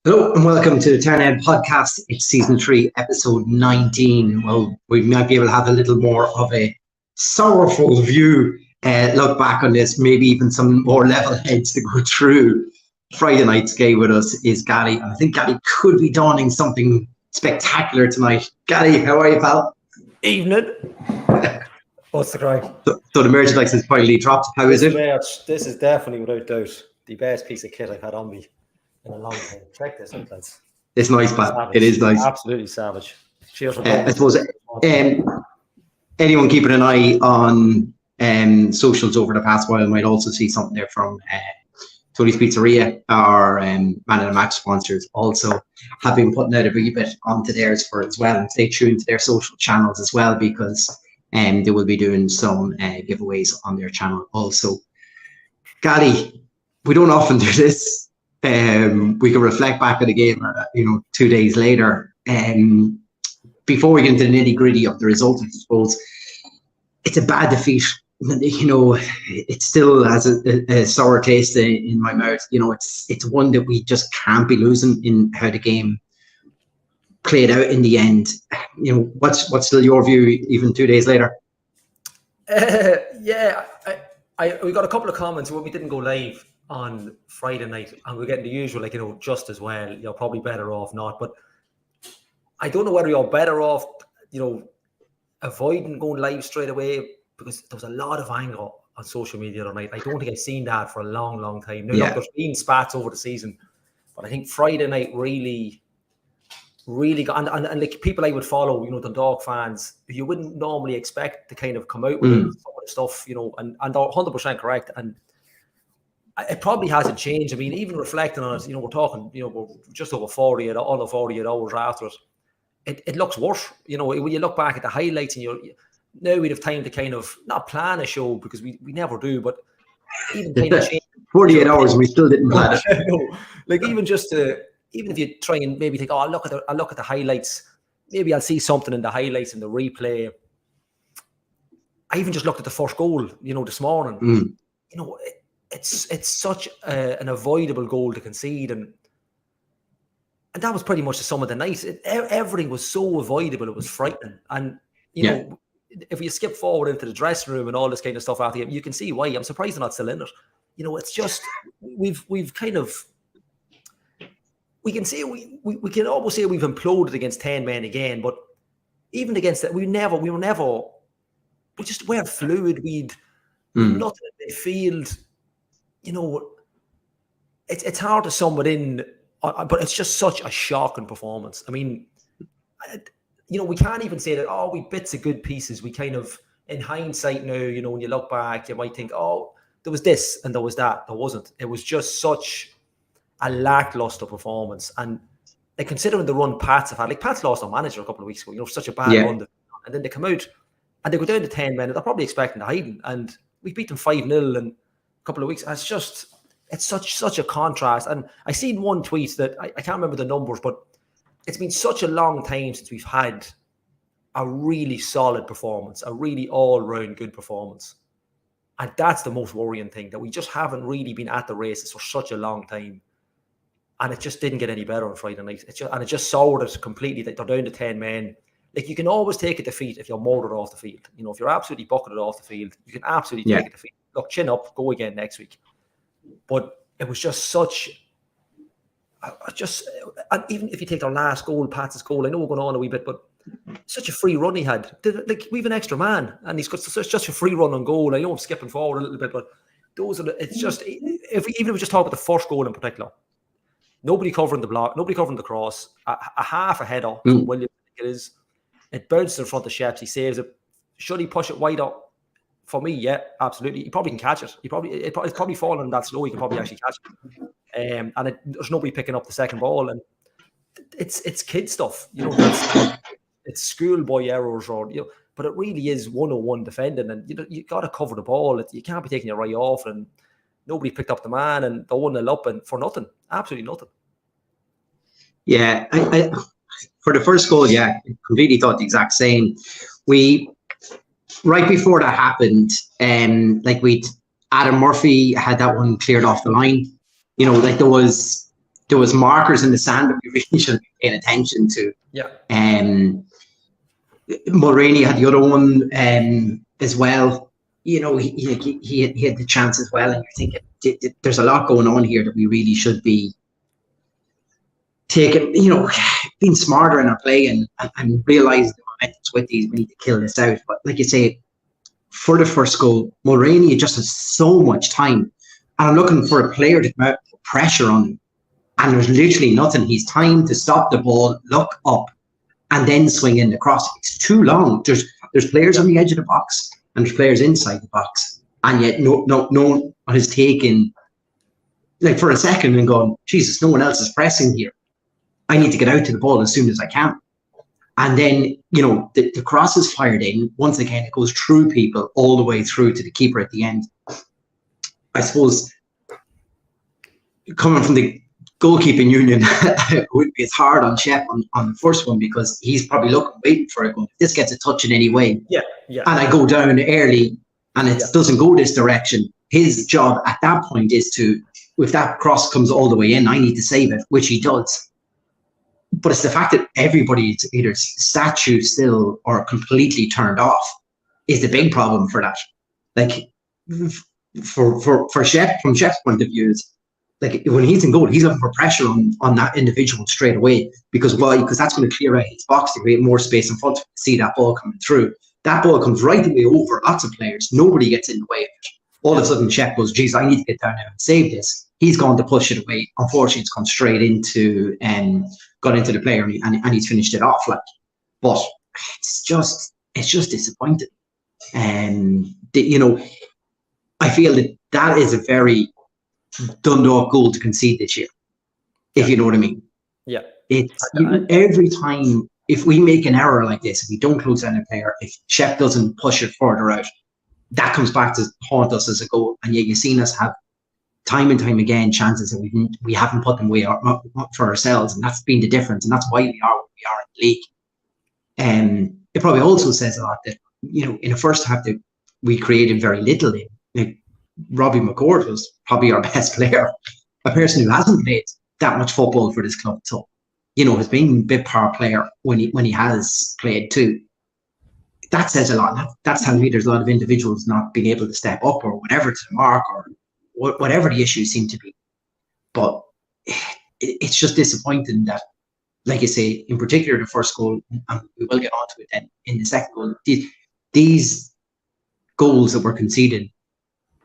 Hello and welcome to the Townhead Podcast. It's season 3, episode 19. Well, we might be able to have a little more of a sorrowful view, look back on this, maybe even some more level heads to go through. Friday night's game with us is Gally, and I think Gally could be donning something spectacular tonight. Gally, how are you, pal? Evening. What's the crack? So the merchandise has finally dropped. How is it? This is definitely, without doubt, the best piece of kit I've had on me in a long time. Check this out, lads. It's nice, pal. It is nice. Absolutely savage. Cheers for I suppose anyone keeping an eye on socials over the past while might also see something there from Tony's Pizzeria, our Man and the Match sponsors, also have been putting out a wee bit onto theirs for as well. And stay tuned to their social channels as well, because they will be doing some giveaways on their channel also. Gally, we don't often do this. We can reflect back on the game, 2 days later. Before we get into the nitty gritty of the result, I suppose it's a bad defeat. It still has a sour taste in my mouth. It's one that we just can't be losing in how the game played out in the end. What's still your view even 2 days later? We got a couple of comments when we didn't go live on Friday night, and we're getting the usual, just as well, you're probably better off not. But I don't know whether you're better off, avoiding going live straight away, because there was a lot of anger on social media tonight. I don't think I've seen that for a long, long time. Now, there's been spats over the season, but I think Friday night really got, and like people I would follow, Dundalk fans, you wouldn't normally expect to kind of come out with some of the stuff, and they're 100% correct. And it probably hasn't changed. I mean, even reflecting on it, we're talking, we're just over 48 hours after it. It looks worse. When you look back at the highlights, and now we'd have time to kind of not plan a show, because we never do, but even kind of change 48 hours and we still didn't plan it. Like even if you try and maybe think, I'll look at the highlights, maybe I'll see something in the highlights and the replay. I even just looked at the first goal, this morning. It's such an avoidable goal to concede, and that was pretty much the sum of the night. Everything was so avoidable, it was frightening. And if you skip forward into the dressing room and all this kind of stuff after you can see why. I'm surprised they're not still in it. It's just we've kind of, we can say we can almost say we've imploded against 10 men again, but even against that, we just weren't fluid. We'd nothing in midfield. It's hard to sum it in, but it's just such a shocking performance. I mean, we can't even say that, we bits of good pieces. We kind of, in hindsight now, when you look back, you might think, there was this and there was that. There wasn't. It was just such a lackluster performance. And considering the run Pats have had, like Pats lost their manager a couple of weeks ago, such a bad run. And then they come out and they go down to 10 men, and they're probably expecting to hide. And we beat them 5-0 in a couple of weeks. It's such a contrast. And I seen one tweet that I can't remember the numbers, but it's been such a long time since we've had a really solid performance, a really all-round good performance. And that's the most worrying thing, that we just haven't really been at the races for such a long time. And it just didn't get any better on Friday night. It just soured it completely. They're down to 10 men. Like, you can always take a defeat if you're motored off the field. If you're absolutely bucketed off the field, you can absolutely take a defeat. Look, chin up, go again next week. But it was just such... and even if you take our last goal, Pat's goal, I know we're going on a wee bit, but such a free run he had. Like, we have an extra man, and he's got such a free run on goal. I know I'm skipping forward a little bit, but it's just, even if we just talk about the first goal in particular, nobody covering the block, nobody covering the cross, a half a header from William, it is. It bounces in front of Sheps, he saves it. Should he push it wider? For me, yeah, absolutely. He probably can catch it. It's probably falling that slow, he can probably actually catch it. And there's nobody picking up the second ball, and it's kid stuff, it's schoolboy errors, or but it really is 101 defending, and you got to cover the ball. You can't be taking your eye off, and nobody picked up the man, and they're 1-0 up, and for nothing, absolutely nothing. Yeah, I for the first goal, completely thought the exact same. We, right before that happened, Adam Murphy had that one cleared off the line. There was there was markers in the sand that we really should be paying attention to. Yeah. Mulroney had the other one as well. You know, he had the chance as well, and you're thinking there's a lot going on here that we really should be taking, you know, being smarter in our play and realize the momentums with these. We need to kill this out. But like you say, for the first goal, Mulroney just has so much time, and I'm looking for a player to put pressure on him, and there's literally nothing. He's time to stop the ball, look up, and then swing in the cross. It's too long. There's players on the edge of the box and there's players inside the box, and yet no one has taken, like, for a second and gone, Jesus, no one else is pressing here. I need to get out to the ball as soon as I can. And then, you know, the cross is fired in. Once again, it goes through people all the way through to the keeper at the end. I suppose coming from the goalkeeping union, it would be as hard on Shep on the first one, because he's probably waiting for it. Going, if this gets a touch in any way, and I go down early and it doesn't go this direction, his job at that point is to, if that cross comes all the way in, I need to save it, which he does. But it's the fact that everybody's either statue still or completely turned off is the big problem for that. Like, for Shep, from Shep's point of view, is like, when he's in goal, he's looking for pressure on that individual straight away. Because why? Because that's going to clear out his box to create more space in front to see that ball coming through. That ball comes right away over lots of players. Nobody gets in the way of it. All of a sudden, Shep goes, geez, I need to get down there and save this. He's gone to push it away. Unfortunately, it's gone straight into got into the player, and he's finished it off. Like, but it's just disappointing. You know, I feel that is a very Dundalk goal to concede this year, if you know what I mean. Yeah. It's every time, if we make an error like this, if we don't close down a player, if Shep doesn't push it further out, that comes back to haunt us as a goal. And yet you've seen us have time and time again chances that we haven't put them away for ourselves, and that's been the difference, and that's why we are where we are in the league. It probably also says a lot that, you know, in the first half that we created very little in. Like, Robbie McCord was probably our best player, a person who hasn't played that much football for this club, so, you know, has been a big power player when he has played too. That says a lot. That's telling me there's a lot of individuals not being able to step up or whatever to the mark, or whatever the issues seem to be. But it's just disappointing that, like I say, in particular the first goal, and we will get on to it then in the second goal, these goals that were conceded,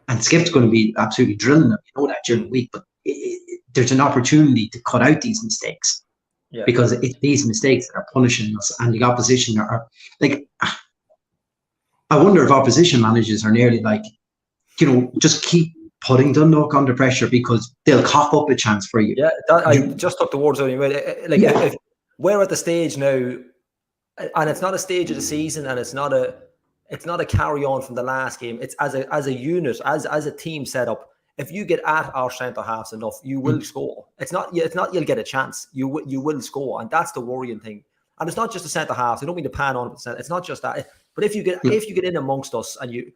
and Skip's going to be absolutely drilling them, you know that, during the week, but there's an opportunity to cut out these mistakes, because it's these mistakes that are punishing us, and the opposition are like, I wonder if opposition managers are nearly like, you know, just keep putting Dundalk under pressure because they'll cough up a chance for you. Yeah, I just took the words out of your mouth. Like, if we're at the stage now, and it's not a stage of the season, and it's not a carry on from the last game. It's as a unit, as a team set up. If you get at our centre halves enough, you will score. It's not you'll get a chance. You will score, and that's the worrying thing. And it's not just the centre halves. I don't mean to pan on it. It's not just that. But if you get in amongst us, and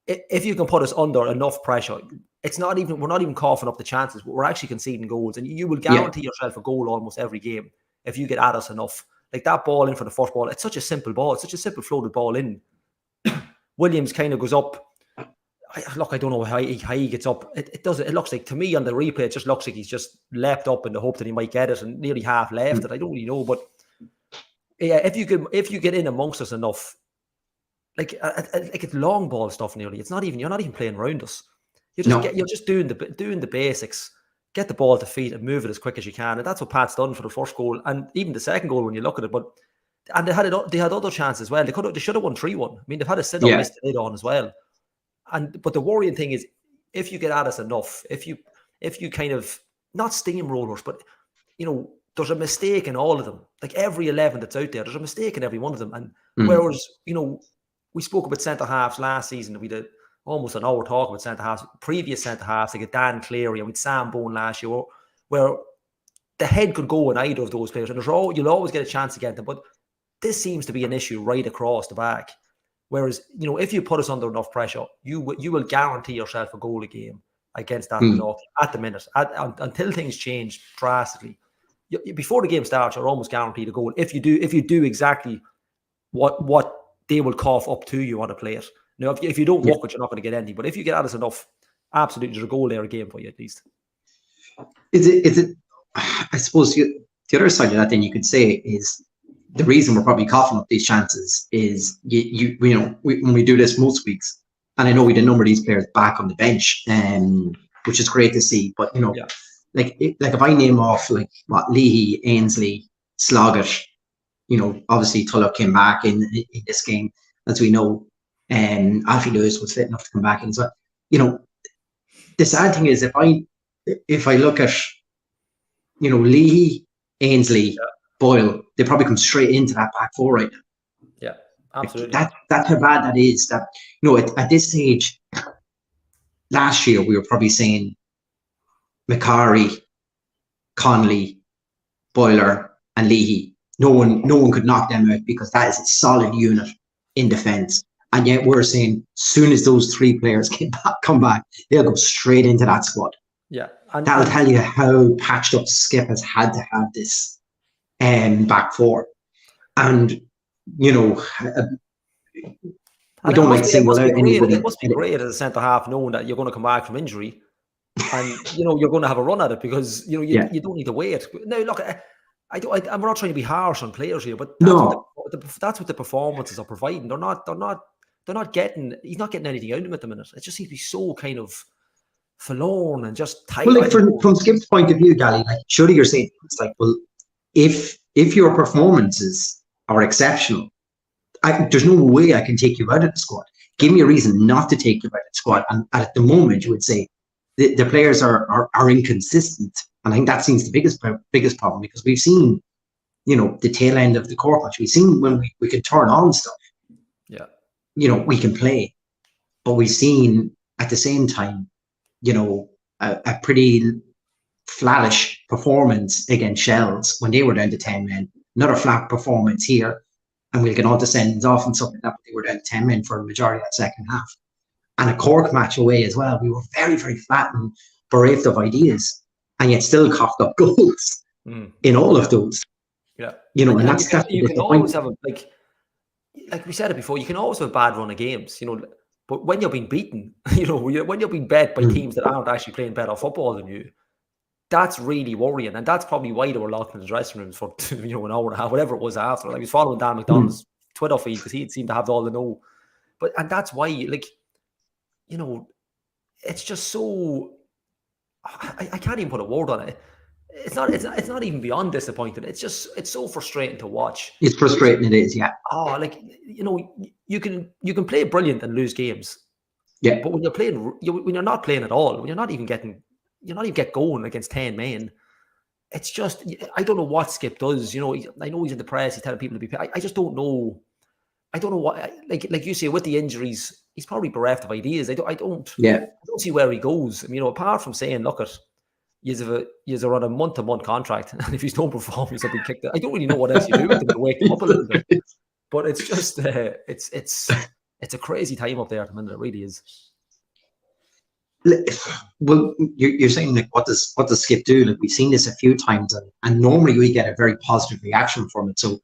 if you can put us under enough pressure, we're not even coughing up the chances. We're actually conceding goals, and you will guarantee yourself a goal almost every game if you get at us enough. Like that ball in for the first ball, it's such a simple ball. It's such a simple floated ball in. Williams kind of goes up. I don't know how he gets up. It looks like, to me on the replay, it just looks like he's just leapt up in the hope that he might get it, and nearly half left it. I don't really know, but yeah, if you get in amongst us enough, like it's long ball stuff nearly. You're not even playing around us. You're just doing the basics. Get the ball to feet and move it as quick as you can, and that's what Pat's done for the first goal and even the second goal when you look at it. And they had other chances as well. They should have won 3-1. I mean, they've had a sit-up missed the lid on as well. But the worrying thing is, if you get at us enough, if you kind of, not steamrollers, but, you know, there's a mistake in all of them. Like every 11 that's out there's a mistake in every one of them. And whereas, you know, we spoke about centre halves last season, we did almost an hour talk about centre halves, previous centre halves, like a Dan Cleary and with Sam Bone last year, where the head could go in either of those players, and you'll always get a chance against them. But this seems to be an issue right across the back. Whereas, you know, if you put us under enough pressure, you will guarantee yourself a goal a game. against that Dundalk at the minute. Until things change drastically, before the game starts, you're almost guaranteed a goal if you do exactly what they will cough up to you on a plate. Now, if you don't walk it, you're not going to get anything. But if you get at us enough, absolutely, there's a goal there, a game for you at least. Is it? I suppose the other side of that, then you could say, is the reason we're probably coughing up these chances is when we do this most weeks, and I know we had a number of these players back on the bench, which is great to see. But like if I name off like what Leahy, Ainsley, Sloggett, obviously Tulloch came back in this game, as we know, and Alfie Lewis was fit enough to come back in. So the sad thing is if I look at Leahy, Ainsley, Boyle, they probably come straight into that back four right now. Yeah, absolutely. That's how bad that is. That at this stage, last year we were probably saying Macari, Connolly, Boiler, and Leahy. No one could knock them out because that is a solid unit in defence. And yet we're saying as soon as those three players come back, they'll go straight into that squad. Yeah, that'll tell you how patched up Skip has had to have this back four. And we don't like single out anybody. It must be great as a centre half knowing that you're going to come back from injury, and you're going to have a run at it because you don't need to wait. Now look, I'm not trying to be harsh on players here, but that's what the performances are providing. They're not getting. He's not getting anything out of him at the minute. It just seems to be so kind of forlorn and just tight. Well, like from Skip's point of view, Gally, like surely you're saying it's like, well, if your performances are exceptional, there's no way I can take you out of the squad. Give me a reason not to take you out of the squad. And at the moment, you would say the players are inconsistent, and I think that seems the biggest problem because we've seen, the tail end of the core patch. We've seen when we can turn on stuff. Yeah, we can play, but we've seen at the same time, a pretty flattish performance against Shells when they were down to 10 men. Another flat performance here, and we'll get on to sendings off and stuff like that, but they were down to 10 men for the majority of that second half. And a Cork match away as well. We were very, very flat and bereft of ideas, and yet still coughed up goals in all of those. Yeah. And that's you can always have like we said it before, you can always have a bad run of games, but when you're being beaten, when you're being bet by teams that aren't actually playing better football than you, that's really worrying. And that's probably why they were locked in the dressing rooms for an hour and a half, whatever it was after. Like, I was following Dan McDonald's Twitter feed because he seemed to have all the know. And that's why, it's just so I can't even put a word on it. It's not even beyond disappointing. It's so frustrating to watch. It's frustrating, it is, yeah. Oh, you can play brilliant and lose games. Yeah. But when you're not playing at all, when you're not even get going against 10 men, it's just, I don't know what Skip does. I know he's in the press, he's telling people to be. I just don't know. I don't know what, like you say, with the injuries, he's probably bereft of ideas. I don't see where he goes. Apart from saying, look at, you're on a month-to-month contract, and if you don't perform, you'll be kicked out. I don't really know what else you do with him to wake him up a little bit. But it's just, it's a crazy time up there at the minute. It really is. Well, you're saying, like, what does Skip do? Like, we've seen this a few times, and normally we get a very positive reaction from it. So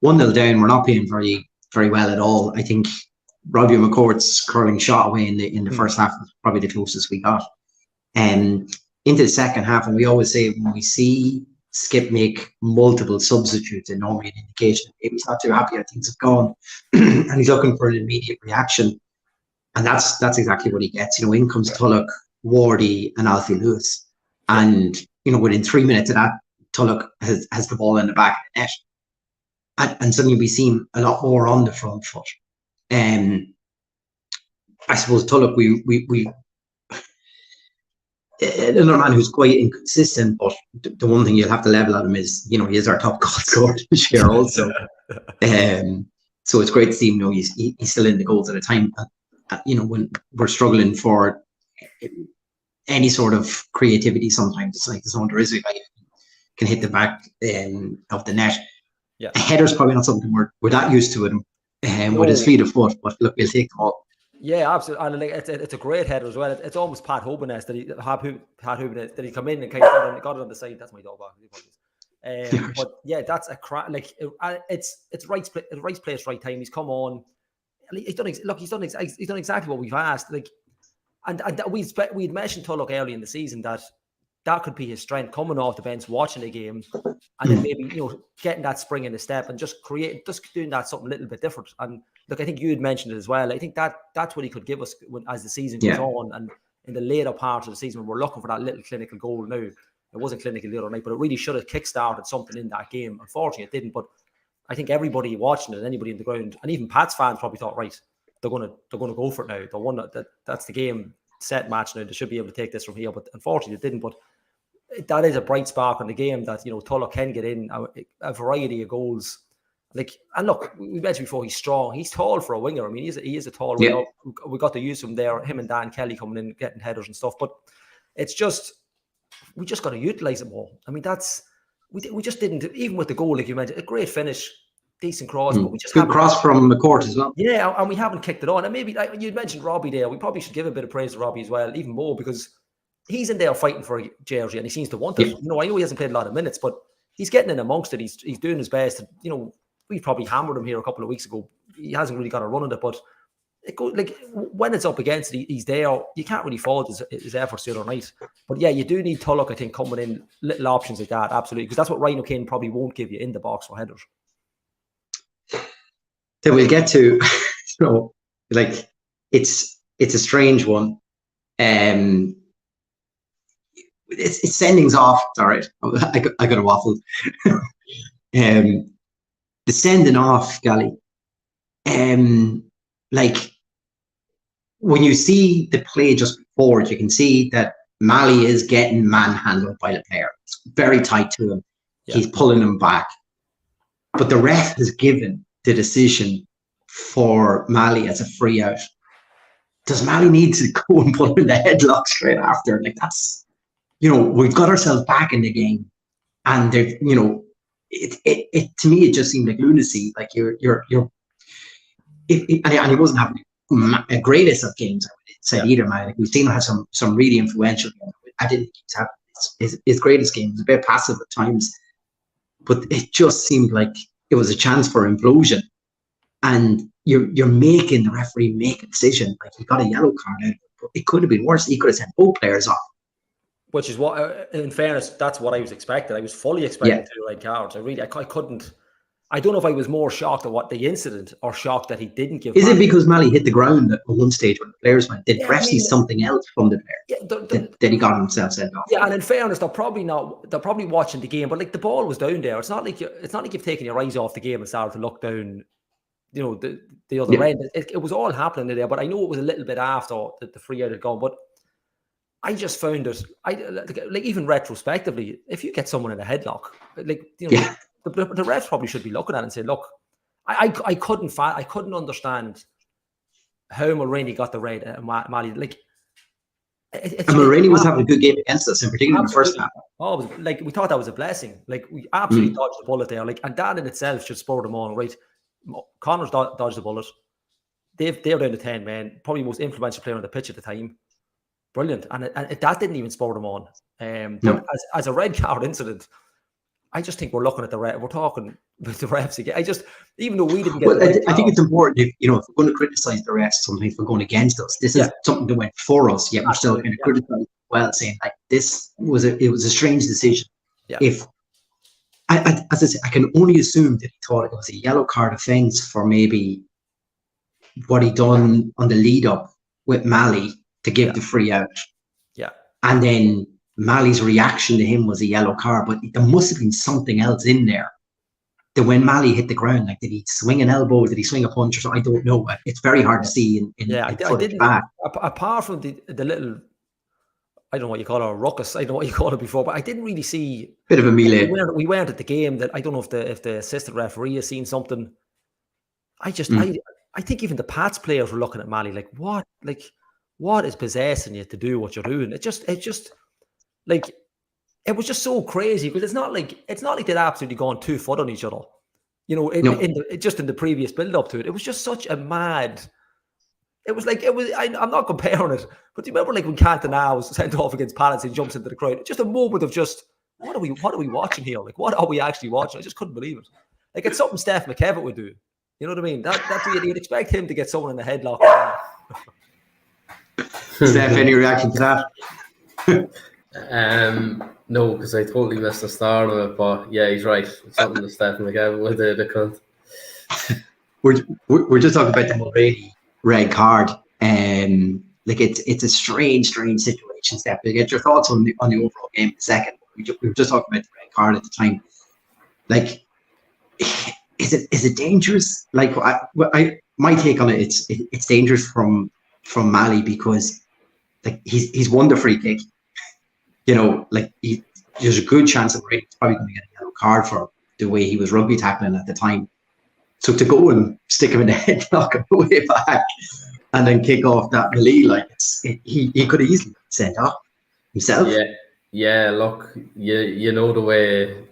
1-0 down, we're not playing very, very well at all. I think Robbie McCourt's curling shot away in the first half was probably the closest we got. Into the second half, and we always say when we see Skip make multiple substitutes, and normally an indication that maybe he's not too happy how things have gone, and he's looking for an immediate reaction. And that's exactly what he gets. In comes Tulloch, Wardy, and Alfie Lewis. And, within 3 minutes of that, Tulloch has the ball in the back of the net. And suddenly we see him a lot more on the front foot. I suppose Tulloch, we another man who's quite inconsistent, but the one thing you'll have to level at him is, he is our top goal scorer this year also. So it's great to see him, he's still in the goals at a time. When we're struggling for any sort of creativity, sometimes it's like the zone there is a guy can hit the back of the net. Yeah. A header's probably not something we're that used to with him, with his fleet of foot, but look, we'll take them all. Yeah, absolutely. And like, it's a great header as well. It's almost Pat Hobeness that he come in and kind of got it on the side. That's my dog barking. But yeah, that's a crap. Like it's right place, right time. He's come on. He's done exactly what we've asked. Like, and we'd mentioned Tulloch early in the season that could be his strength, coming off the bench, watching the game, and then maybe getting that spring in the step and just doing that something a little bit different. And look, I think you had mentioned it as well. I think that's what he could give us as the season goes on, and in the later part of the season when we're looking for that little clinical goal. Now, it wasn't clinical the other night, but it really should have kick-started something in that game. Unfortunately, it didn't. But I think everybody watching it, anybody in the ground, and even Pats fans probably thought, right, they're gonna go for it now. They won that's the game set match now. They should be able to take this from here, but unfortunately, it didn't. But that is a bright spark in the game that Tulloch can get in a variety of goals. Like, and look, we mentioned before, he's strong. He's tall for a winger. I mean, he is a tall winger. We got to use him there. Him and Dan Kelly coming in, getting headers and stuff. But it's just we just got to utilize it more. I mean, we just didn't. Even with the goal, like you mentioned, a great finish, decent cross, but we just good cross from McCourt as well. Yeah, and we haven't kicked it on. And maybe you mentioned Robbie there. We probably should give a bit of praise to Robbie as well, even more because he's in there fighting for a jersey and he seems to want it. I know he hasn't played a lot of minutes, but he's getting in amongst it. He's doing his best. We probably hammered him here a couple of weeks ago. He hasn't really got a run at it, but when it's up against it, he's there. You can't really fault his efforts the other night. But yeah, you do need Tulloch, I think, coming in little options like that, absolutely, because that's what Ryan O'Kane probably won't give you in the box for headers. Then we'll get to, it's a strange one. It's sendings off. All right, I got a waffle. The sending off, Gally. When you see the play just before it, you can see that Mali is getting manhandled by the player. It's very tight to him. Yeah. He's pulling him back. But the ref has given the decision for Mali as a free out. Does Mali need to go and put him in the headlock straight after? Like, that's, we've got ourselves back in the game. And they're, it to me, it just seemed like lunacy. Like and he wasn't having a greatest of games, I would say, either, man. Like, we've seen him have some really influential games. I didn't think he was having his greatest game. He was a bit passive at times, but it just seemed like it was a chance for implosion. And you're making the referee make a decision. Like, he got a yellow card out, but it could have been worse. He could have sent both players off. Which is what, in fairness, that's what I was expecting. I was fully expecting 2 red cards. I couldn't. I don't know if I was more shocked at what the incident or shocked that he didn't give. Is it because Mali hit the ground at one stage when the players went? Did refs see something else from the player? That he got himself sent off? Yeah, and in fairness, they're probably watching the game, but like, the ball was down there. It's not like you've taken your eyes off the game and started to look down. The other end. It was all happening there, but I know it was a little bit after the free out had gone. But I just found it. Even retrospectively, if you get someone in a headlock, the ref probably should be looking at it and say, "Look, I couldn't understand how Mulroney got the red at Mali. And Mulroney was having a good game against us, in particular in the first half. Oh, we thought that was a blessing. Like, we absolutely dodged the bullet there. And that in itself should spur them on, right? Connors dodged the bullet. They're down to 10 men, probably the most influential player on the pitch at the time. Brilliant. And that didn't even spur them on. As a red card incident, I just think we're looking at we're talking with the refs again. Even though we didn't get I think it's important, if we're going to criticize the refs, sometimes we're going against us. This is something that went for us, yet we're still going to criticize saying, like, this was a strange decision. Yeah. If as I say, I can only assume that he thought it was a yellow card offence for maybe what he done on the lead up with Mali to give the free out. Yeah. And then Mali's reaction to him was a yellow card, but there must have been something else in there. That when Mali hit the ground, like, did he swing an elbow? Did he swing a punch or something? I don't know. It's very hard to see in footage back. Apart from the little, I don't know what you call it, a ruckus. I don't know what you called it before, but I didn't really see bit of a melee. We weren't at the game. That I don't know if the assistant referee has seen something. I think even the Pats players were looking at Mali like, what is possessing you to do what you're doing? It just like, it was just so crazy, because it's not like they'd absolutely gone 2 foot on each other, in the previous build up to it. It was just such a mad It was like, I'm not comparing it, but do you remember like when Cantona was sent off against Palace and he jumps into the crowd? Just a moment of just, what are we watching here? Like, what are we actually watching? I just couldn't believe it. Like, it's something Steph McKevitt would do. You know what I mean? That's what you'd expect him to get someone in the headlock. Steph, any reaction to that? No, because I totally missed the start of it. But yeah, he's right. It's something that Steph McKevitt would do. The cunt. We're just talking about the Mulroney red card. Like it's a strange situation, Steph. To get your thoughts on the overall game in a second. We were just talking about the red card at the time. Like, is it dangerous? Like, my take on it, it's dangerous from Mali because like he's won the free kick. You know, like there's a good chance that he's probably going to get a yellow card for the way he was rugby tackling at the time. So to go and stick him in the head, knock him way back, and then kick off that melee, like he could have easily been sent off himself. Yeah. Look, you know the way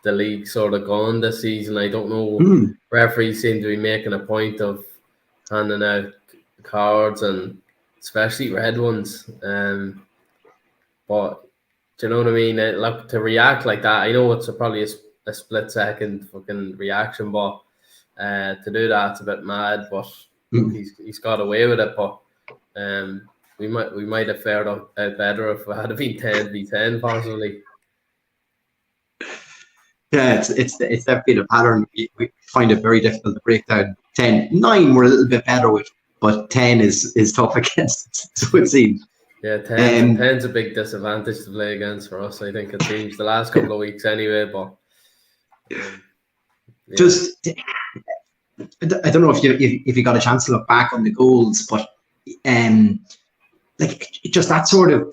the league sort of gone this season. I don't know. Referees seem to be making a point of handing out cards, and especially red ones. But do you know what I mean? Look, to react like that, I know it's probably a split second fucking reaction, but to do that, it's a bit mad. But he's got away with it. But we might have fared out better if it had been 10v10 possibly. Yeah, it's definitely a pattern. We find it very difficult to break down. 10, 9 we're a little bit better with, but 10 is tough against. So it seems. Yeah, 10's a big disadvantage to play against for us. I think it seems the last couple of weeks anyway. But yeah. Just, I don't know if you got a chance to look back on the goals, but like just that sort of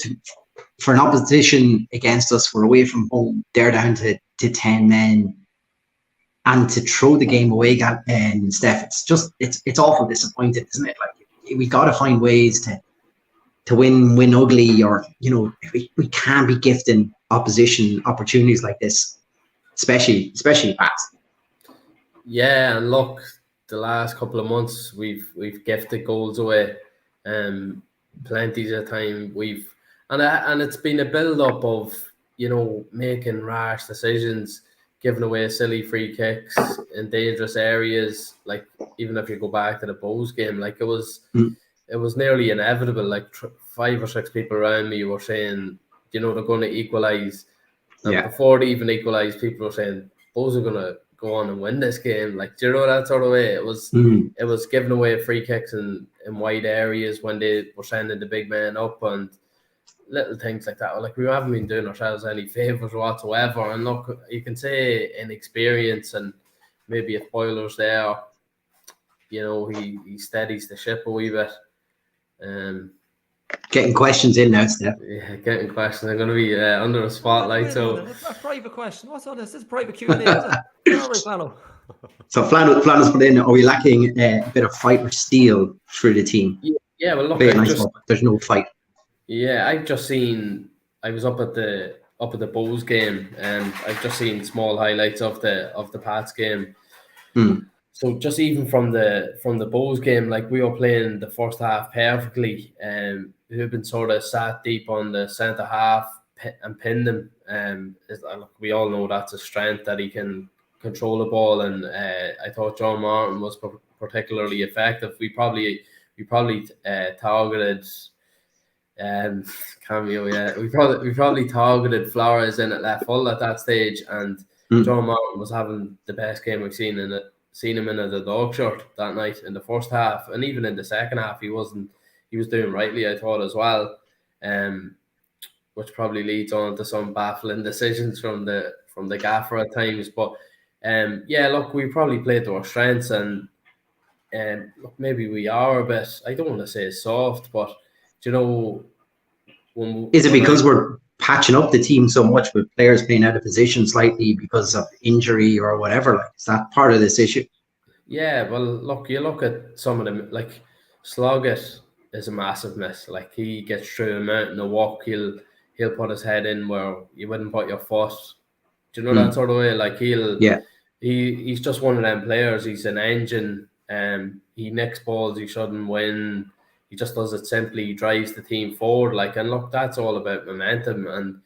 for an opposition against us, we're away from home. They're down to 10 men, and to throw the game away, Steph, it's awful disappointing, isn't it? Like we got to find ways to win ugly, or you know, we can't be gifting opposition opportunities like this, especially fast. Yeah, and look, the last couple of months we've gifted goals away, plenty of time. And it's been a build up of, you know, making rash decisions, giving away silly free kicks in dangerous areas. Like even if you go back to the Bows game, like it was nearly inevitable. Like 5 or 6 people around me were saying, you know, they're going to equalise. And before they even equalise, people were saying Bows are going to go on and win this game. Like, do you know that sort of way? It was giving away free kicks in wide areas when they were sending the big men up, and little things like that. Like, we haven't been doing ourselves any favours whatsoever. And look, you can say inexperience, and maybe if Boiler's there, you know, he steadies the ship a wee bit. Getting questions in now, Steph. Yeah, getting questions. I'm going to be under the spotlight. So a private question. What's on this? This is private Q&A, is it? All right, Flannel. So Flannel's put in, are we lacking a bit of fight or steel through the team? Yeah, well, look, there's no fight. Yeah, I've just seen. I was up at the Bows game, and I've just seen small highlights of the Pats game. So just even from the Bows game, like we were playing the first half perfectly, and Ruben sort of sat deep on the centre half and pinned him. We all know that's a strength, that he can control the ball, and I thought John Martin was particularly effective. We probably targeted. Cameo, yeah. We probably targeted Flores in at left full at that stage, and John Martin was having the best game we've seen him in the dog shirt that night in the first half, and even in the second half he was doing rightly, I thought, as well, which probably leads on to some baffling decisions from the gaffer at times. But yeah, look, we probably played to our strengths, and look, maybe we are a bit, I don't want to say soft, but do you know, is it because we're patching up the team so much with players being out of position slightly because of injury or whatever? Like, is that part of this issue? Yeah, well, look, you look at some of them, like Sloggett is a massive miss. Like, he gets through a mountain of walk, he'll put his head in where you wouldn't put your foot. Do you know that sort of way? Like, he's just one of them players. He's an engine. He nicks balls he shouldn't win. he just does it simply. He drives the team forward. Like, and look, that's all about momentum. And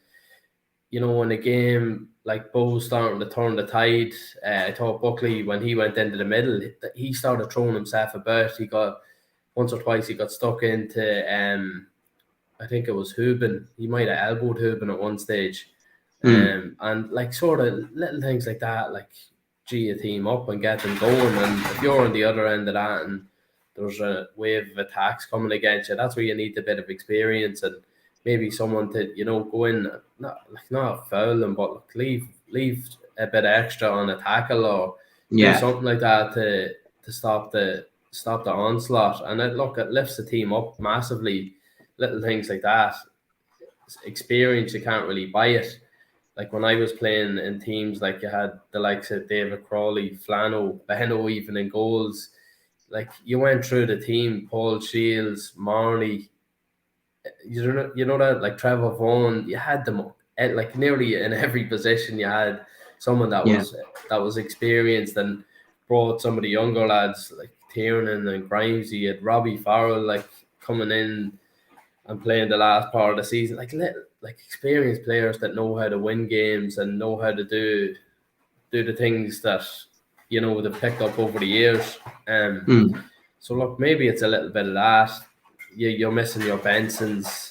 you know, in a game like Bow starting to turn the tide, I thought Buckley, when he went into the middle, he started throwing himself about. He got once or twice he got stuck into I think it was Hooben. He might have elbowed Hooben at one stage. And like sort of little things like that, like G a team up and get them going. And if you're on the other end of that and there's a wave of attacks coming against you, that's where you need a bit of experience and maybe someone to, you know, go in, not foul them, but leave a bit extra on a tackle or do something like that to stop the onslaught. And it lifts the team up massively. Little things like that. Experience, you can't really buy it. Like when I was playing in teams, like you had the likes of David Crawley, Flano, Beno even in goals. Like you went through the team, Paul Shields, Marnie, you know that, like Trevor Vaughan, you had them like nearly in every position. You had someone that was experienced and brought some of the younger lads like Tiernan and Grimes. You had Robbie Farrell like coming in and playing the last part of the season, like experienced players that know how to win games and know how to do the things that, you know, they've picked up over the years. So look, maybe it's a little bit of that. You're missing your Bensons.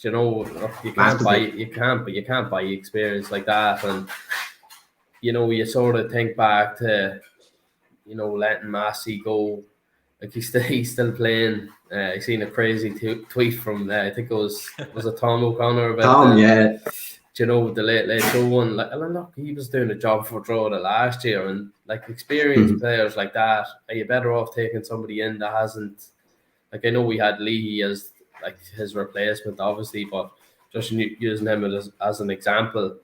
You know, look, you can't buy experience like that. And you know, you sort of think back to, you know, letting Massey go. Like he's still playing. I seen a crazy tweet from I think it was a Tom O'Connor about you know, the late show one. Like, look, he was doing a job for Drogheda last year, and like experienced players like that, are you better off taking somebody in that hasn't? Like I know we had Leahy as like his replacement, obviously, but just using him as an example,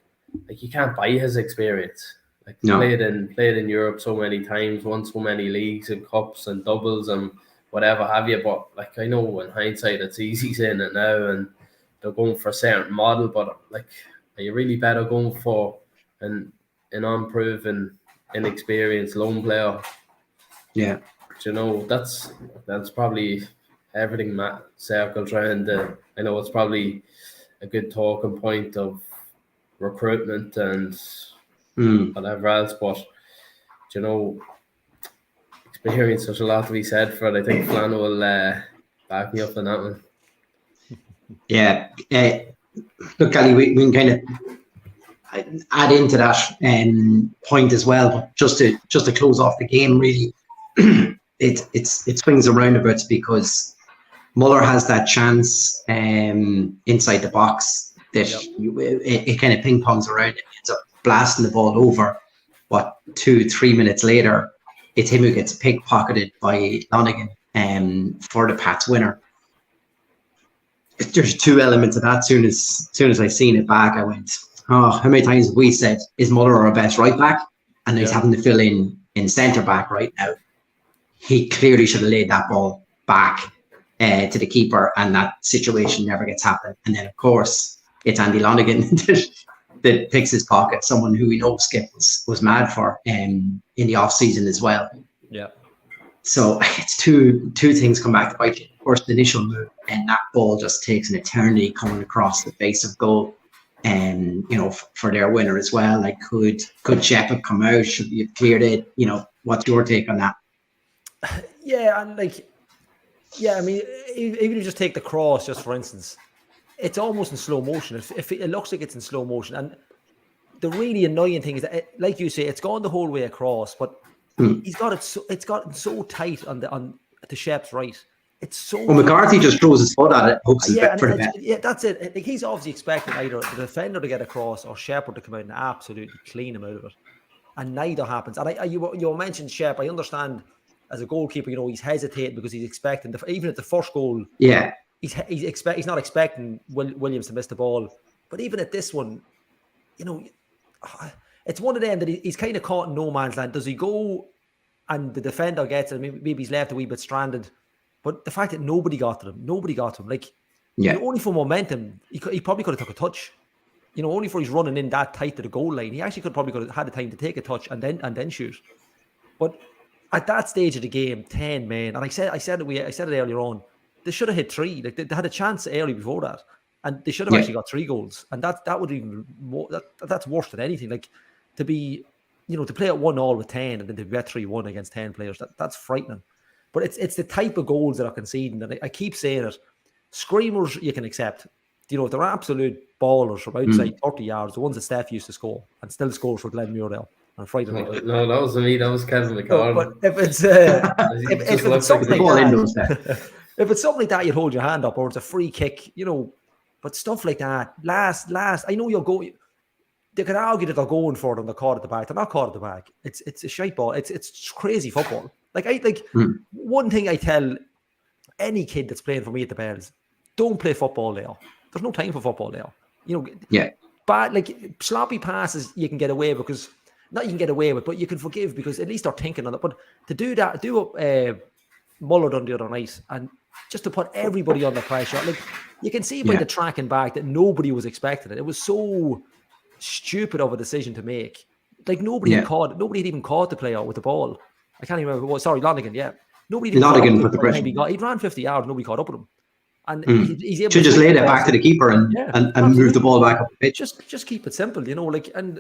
like you can't buy his experience. Like played in Europe so many times, won so many leagues and cups and doubles and whatever have you. But like I know in hindsight, it's easy saying it now, and they're going for a certain model. But like, are you really better going for an unproven, inexperienced lone player? Yeah, you know, that's probably everything Matt circles around. I know it's probably a good talking point of recruitment and whatever else, but you know, experience, there's a lot to be said for it. I think Flan will back me up on that one. Yeah, look, Kelly, we can kind of add into that point as well. But just to close off the game, really, it swings and roundabouts because Muller has that chance inside the box that it kind of ping pongs around. It ends up blasting the ball over. What 2-3 minutes later, it's him who gets pickpocketed by Lonigan for the Pats winner. There's two elements of that. Soon as I seen it back, I went, oh, how many times have we said, is Muller our best right back? And he's having to fill in centre back right now. He clearly should have laid that ball back to the keeper, and that situation never gets happened. And then, of course, it's Andy Lonigan that picks his pocket, someone who we know Skip was mad for in the off season as well. Yeah. So it's two things come back to bite you. Of course, the initial move, and that ball just takes an eternity coming across the face of goal, and you know, for their winner as well. Like, could Shepard come out? Should he have cleared it? You know, what's your take on that? Yeah, and like, I mean, even if you just take the cross, just for instance, it's almost in slow motion. If it looks like it's in slow motion, and the really annoying thing is that, like you say, it's gone the whole way across, but he's got it. It's gotten so tight on the Shep's right. It's so. Well, McCarthy just throws his foot at it, hopes for the bet. Yeah, that's it. Like, he's obviously expecting either the defender to get across or Shepard to come out and absolutely clean him out of it, and neither happens. And you mentioned Shep. I understand as a goalkeeper, you know, he's hesitating because he's expecting even at the first goal. Yeah. He's not expecting Williams to miss the ball, but even at this one, you know, it's one of them that he's kind of caught in no man's land. Does he go and the defender gets it? Maybe he's left a wee bit stranded, but the fact that nobody got to him, like, only for momentum, he probably could have took a touch. You know, only for he's running in that tight to the goal line, he actually could have had the time to take a touch and then shoot. But at that stage of the game, 10 men, and I said it earlier on. they should have hit 3. Like they had a chance early before that, and they should have actually got 3 goals, and that would even more. That's worse than anything. Like to be, to play at 1-1 with 10 and then to bet 3-1 against 10 players. That's frightening. But it's the type of goals that are conceding, and I keep saying it. Screamers you can accept. If they're absolute ballers from outside 30 yards, the ones that Steph used to score and still scores for Glenn Muirell on Friday night. No, that wasn't me. That was Kevin McCall. No, but if it's if it's something like that, if it's something like that, you'd hold your hand up, or it's a free kick, But stuff like that, last, I know you'll go. They could argue that they're going for it and they're caught at the back. They're not caught at the back. It's a shite ball. It's crazy football. One thing I tell any kid that's playing for me at the Bells: don't play football there. There's no time for football there. Bad sloppy passes you can get away because not you can get away with, but you can forgive because at least they're thinking on it. But to do that, Muller done the other night, and just to put everybody under pressure, you can see by the tracking back that nobody was expecting it. It was so stupid of a decision to make. Nobody had even caught the player with the ball. I can't even remember. Well, sorry, Lonigan. Yeah, nobody. Lonigan put the pressure. He ran 50 yards. Nobody caught up with him. And he's able to just lay it back to the keeper and move the ball back up the pitch. Just keep it simple, and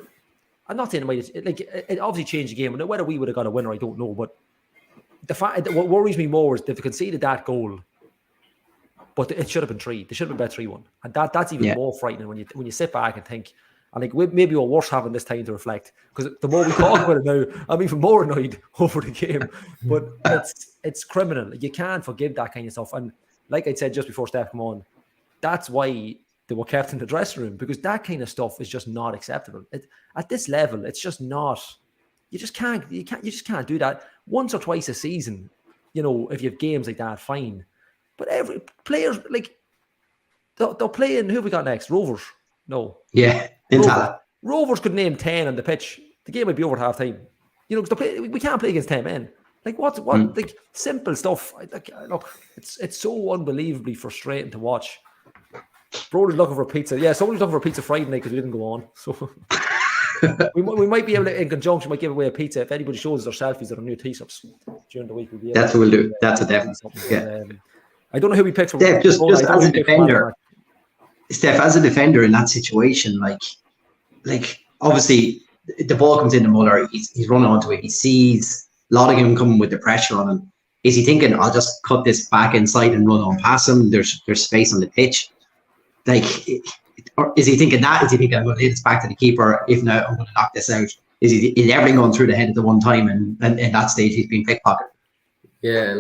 I'm not saying it obviously changed the game. And whether we would have got a winner, I don't know. But the fact what worries me more is they've conceded that goal, but it should have been 3. They should have been bet 3-1, and that's even more frightening when you sit back and think. I think maybe we're worse having this time to reflect, because the more we talk about it now, I'm even more annoyed over the game. But it's criminal. You can't forgive that kind of stuff. And like I said just before Steph came on, that's why they were kept in the dressing room, because that kind of stuff is just not acceptable. At this level, it's just not. You just can't do that once or twice a season. If you have games like that, fine. But every players they're playing. Who have we got next? Rovers? No. Yeah, Rovers could name 10 on the pitch. The game would be over at half time. Because we can't play against 10 men. Simple stuff. Look, it's so unbelievably frustrating to watch. Brody's looking for pizza. Yeah, somebody's looking for pizza Friday night because we didn't go on. So we might be able to, in conjunction, might give away a pizza if anybody shows their selfies of their new t-shirts during the week. We'll be able That's what we'll do. That's a definite. Yeah. I don't know who we picked from. Steph, just as a defender. Steph, as a defender in that situation, obviously the ball comes into Muller. He's running onto it. He sees Lodigan coming with the pressure on him. Is he thinking, I'll just cut this back inside and run on past him? There's space on the pitch. Or is he thinking that? Is he thinking, I'm going to hit this back to the keeper? If not, I'm going to knock this out. Is everything going through the head at the one time? And in that stage, he's been pickpocketed. Yeah,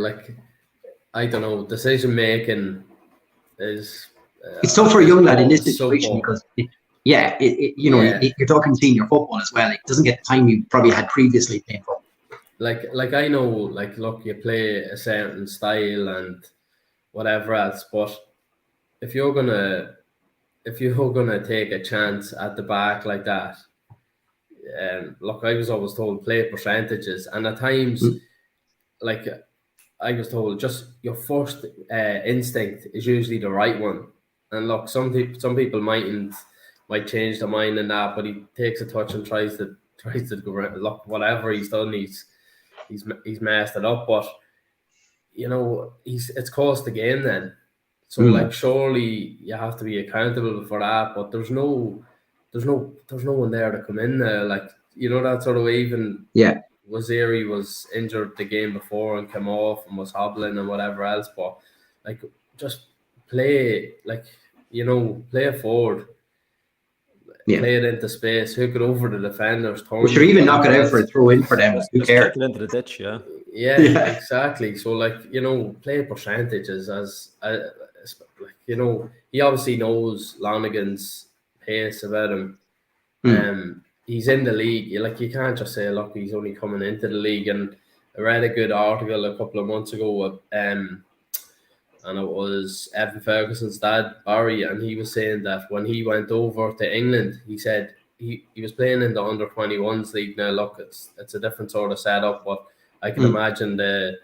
I don't know. Decision making is. It's tough for a young lad in this situation because, you're talking senior football as well. It doesn't get the time you probably had previously playing football. I know, look, you play a certain style and whatever else, but if you're gonna take a chance at the back like that, look, I was always told play percentages, and at times, I was told just your first instinct is usually the right one. And look, some people might change their mind in that, but he takes a touch and tries to go around. Look, whatever he's done, he's messed it up. But it's cost the game then. So surely you have to be accountable for that. But there's no one there to come in there. That sort of way. Even Waziri was injured the game before and came off and was hobbling and whatever else. But just play play it forward. Play it into space, hook it over the defenders. We should even knock it out for a throw in for them. Who cares? Kick it into the ditch, yeah, exactly. So play percentages as he obviously knows Lonigan's pace about him. He's in the league. You can't just say, look, he's only coming into the league. And I read a good article a couple of months ago, and it was Evan Ferguson's dad, Barry, and he was saying that when he went over to England, he said he was playing in the under-21s league. Now, look, it's a different sort of setup, but I can imagine the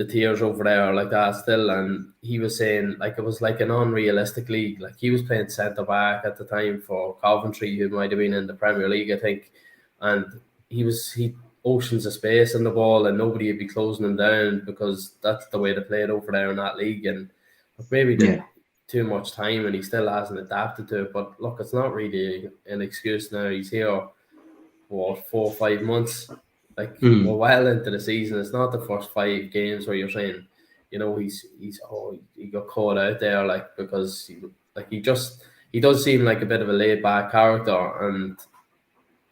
tiers over there are like that still. And he was saying it was like an unrealistic league. He was playing centre-back at the time for Coventry, who might have been in the Premier League, I think. And he oceans of space in the ball and nobody would be closing him down because that's the way they play it over there in that league. And maybe the too much time and he still hasn't adapted to it. But look, it's not really an excuse now. He's here, what, 4 or 5 months? Like, we're well into the season. It's not the first 5 games where you're saying, you know, he got caught out there, like, because he does seem like a bit of a laid back character. And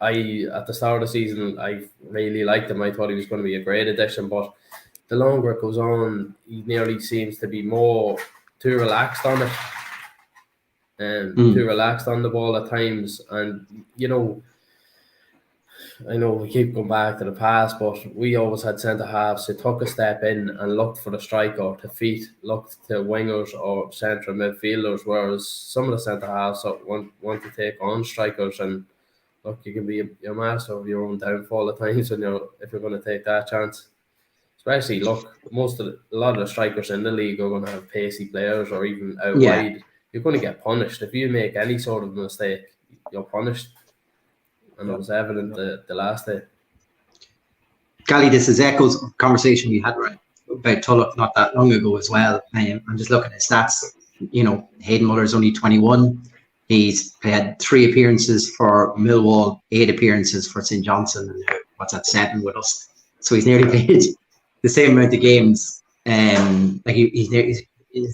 at the start of the season, I really liked him. I thought he was going to be a great addition, but the longer it goes on, he nearly seems to be too relaxed on it, and too relaxed on the ball at times. And you know, I know we keep going back to the past, but we always had centre halves who took a step in and looked for the striker to feet, looked to wingers or central midfielders, whereas some of the centre halves want to take on strikers. And look, you can be a master of your own downfall at times if you're going to take that chance. Especially, look, a lot of the strikers in the league are going to have pacey players or even out wide. You're going to get punished. If you make any sort of mistake, you're punished. And it was evident the last day. Gally, this is echoes of conversation we had about Tulloch not that long ago as well. I'm just looking at stats. You know, Hayden Muller's only 21. He's had 3 appearances for Millwall, 8 appearances for St. Johnson, and 7 with us. So he's nearly played the same amount of games. His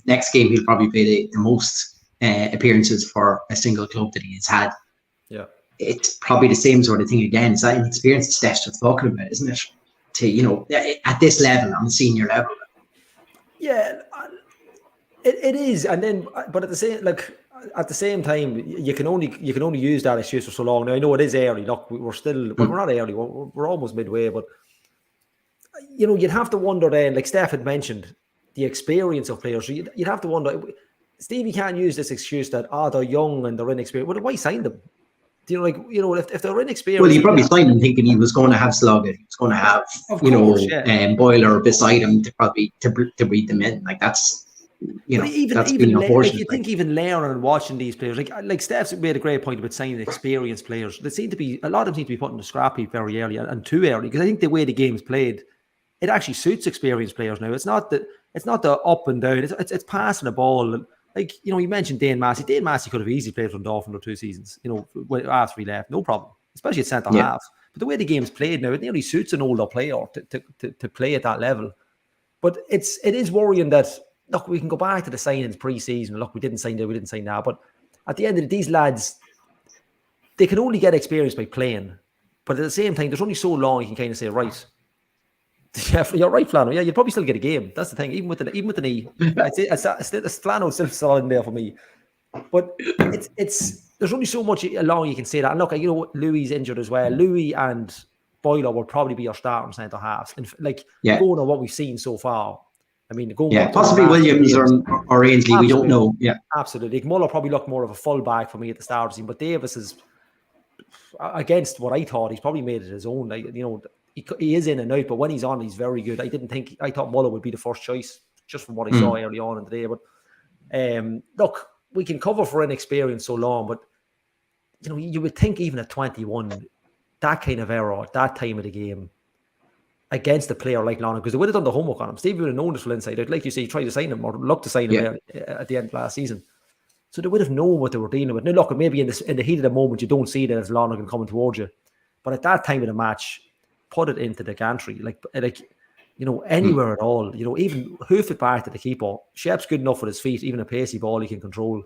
next game he'll probably play the most appearances for a single club that he has had. Yeah, it's probably the same sort of thing again. It's that inexperience Steph's just talking about, isn't it? To, you know, at this level, on the senior level. Yeah, it is, and then but at the same time, you can only use that excuse for so long. Now I know it is early. Look, we're still, well, we're not early. We're almost midway, but you know, you'd have to wonder then, like Steph had mentioned, the experience of players. So you'd have to wonder, Stevie can't use this excuse that they're young and they're inexperienced. Well, why sign them? Do you know, if they're inexperienced? Well, he probably signed him thinking he was going to have Slugget, he was going to have, Boiler beside him to breed them in. Like that's, you know, that's been unfortunate. You think even learning and watching these players, like Steph's made a great point about signing experienced players. They seem to be, a lot of them seem to be put in the scrap heap very early and too early, because I think the way the game's played, it actually suits experienced players now. It's not the up and down. It's passing the ball. Like, you know, you mentioned Dane Massey. Dane Massey could have easily played for Dundalk for 2 seasons, you know, after he left. No problem, especially at centre half. But the way the game's played now, it nearly suits an older player to play at that level. But it is worrying that, look, we can go back to the signings pre-season. Look, we didn't sign that. But at the end of it, these lads, they can only get experience by playing. But at the same time, there's only so long you can kind of say, right, yeah, you're right, Flano. Yeah, you'll probably still get a game. That's the thing. Even with the knee, Flano's still solid in there for me. But it's there's only so much long you can say that. And look, you know, Louis injured as well. Louis and Boiler will probably be your starting centre halves. And going on what we've seen so far, I mean, possibly Williams or Ainsley. We don't know. Yeah, absolutely. Muller probably looked more of a full back for me at the start of the season, but Davis is, against what I thought, he's probably made it his own. Like, you know, he is in and out, but when he's on, he's very good. I thought Muller would be the first choice just from what I saw early on in the day. But look, we can cover for inexperience so long, but you know, you would think even at 21, that kind of error at that time of the game against a player like Lonnon, because they would have done the homework on him. Steve would have known this from inside out. Like you say, you tried to sign him or looked to sign him at the end of last season. So they would have known what they were dealing with. Now, look, maybe in the heat of the moment, you don't see that as Lonergan coming towards you. But at that time of the match, put it into the gantry. Like you know, anywhere at all. You know, even hoof it back to the keeper. Shep's good enough with his feet. Even a pacey ball he can control.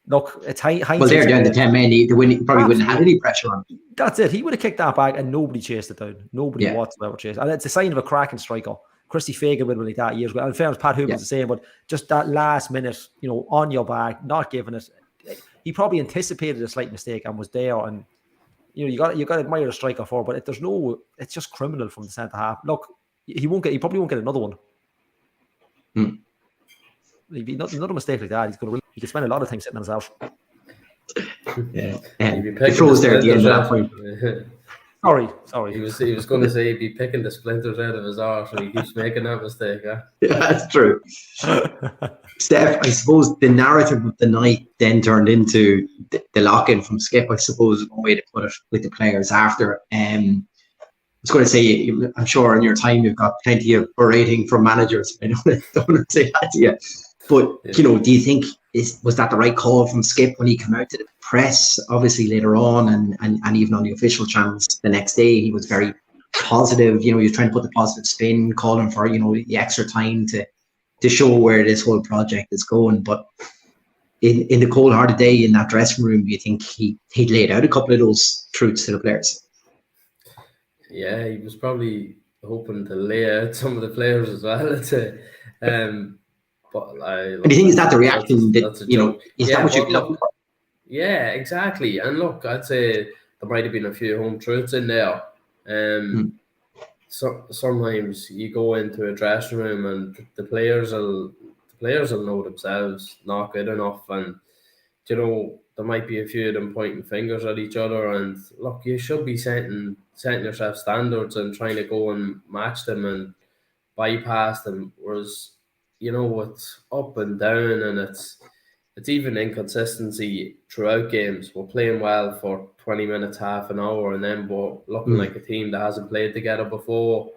Look, it's high. Well, they're down to 10 men. He probably wouldn't have had any pressure on him. That's it. He would have kicked that back and nobody chased it down. Nobody whatsoever chased. And it's a sign of a cracking striker. Christy Fagan would have been like that years ago. And in fairness, Pat Hooper's the same, but just that last minute, you know, on your back, not giving it. He probably anticipated a slight mistake and was there. And you know, you got to admire the striker for, but it's just criminal from the centre half. Look, he probably won't get another one. Another mistake like that, he could spend a lot of time sitting on his house. Yeah, he froze there at the end of that point. Sorry. He was going to say he'd be picking the splinters out of his arse, and he keeps making that mistake. Yeah, that's true. Steph, I suppose the narrative of the night then turned into the lock-in from Skip, I suppose, one way to put it, with the players after. was going to say, I'm sure in your time you've got plenty of berating from managers. I don't want to say that to you, but do you think was that the right call from Skip when he came out to the press? Obviously later on, and even on the official channels the next day, he was very positive. He was trying to put the positive spin, calling for the extra time to show where this whole project is going. But in the cold-hearted day in that dressing room, do you think he'd laid out a couple of those truths to the players? Yeah, he was probably hoping to lay out some of the players as well. But and do you think is that the reaction that's a joke. Is that what you'd be looking for? Yeah, exactly. And look, I'd say there might have been a few home truths in there. So sometimes you go into a dressing room and the players will know themselves not good enough, and there might be a few of them pointing fingers at each other. And look, you should be setting yourself standards and trying to go and match them and bypass them. Whereas it's up and down, and it's even inconsistency throughout games. We're playing well for 20 minutes, half an hour, and then we're looking like a team that hasn't played together before.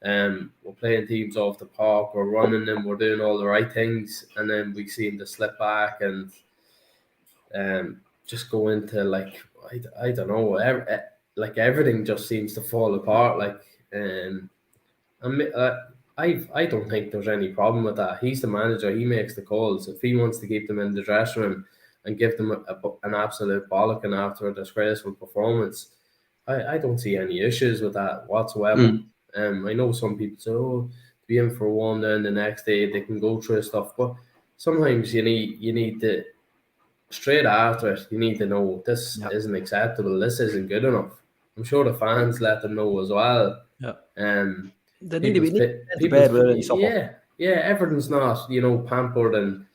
We're playing teams off the park, we're running them, we're doing all the right things, and then we seem to slip back and just go into I don't know, everything just seems to fall apart. I don't think there's any problem with that. He's the manager. He makes the calls. If he wants to keep them in the dressing room and give them an absolute bollocking after a disgraceful performance, I don't see any issues with that whatsoever. I know some people say, to be in for a warm down the next day, they can go through stuff. But sometimes you need to, straight after it, you need to know this isn't acceptable. This isn't good enough. I'm sure the fans let them know as well. Yeah. They need to be to bed with any supper. Yeah, everything's not, pampered and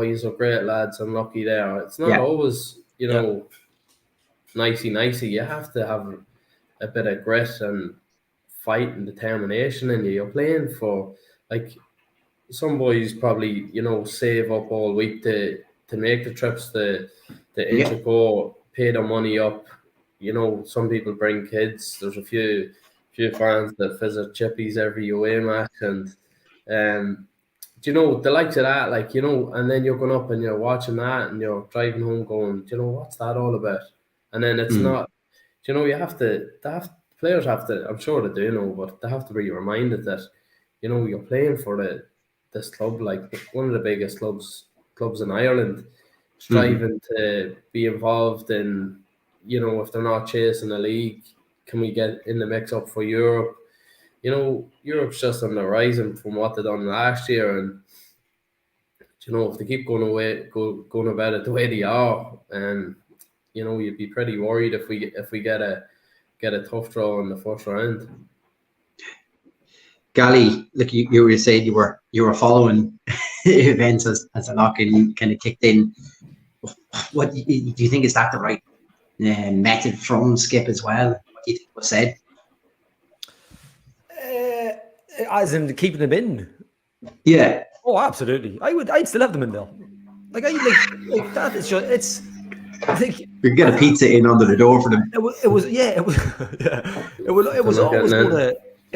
he's a great lads, I'm lucky there. It's not always, nicey. You have to have a bit of grit and fight and determination in you. You're playing for, some boys probably, save up all week to make the trips to Inchicore, pay their money up. Some people bring kids. There's a few fans that visit Chippies every away match, and the likes of that, and then you're going up and you're watching that and you're driving home going, what's that all about? And then it's not, players have to, I'm sure they do know, but they have to be reminded that, you're playing for this club, one of the biggest clubs in Ireland, striving to be involved in, if they're not chasing the league, can we get in the mix up for Europe? Europe's just on the horizon from what they done last year, and if they keep going about it the way they are, you'd be pretty worried if we get a tough draw in the first round. Gally, look, you were saying you were following events as a lock-in kind of kicked in. What do you think, is that the right method from Skip as well? What do you think was said? As in keeping them in? Yeah. Oh, absolutely. I'd still have them in there. That is just, it's. I think you can get a pizza in under the door for them. It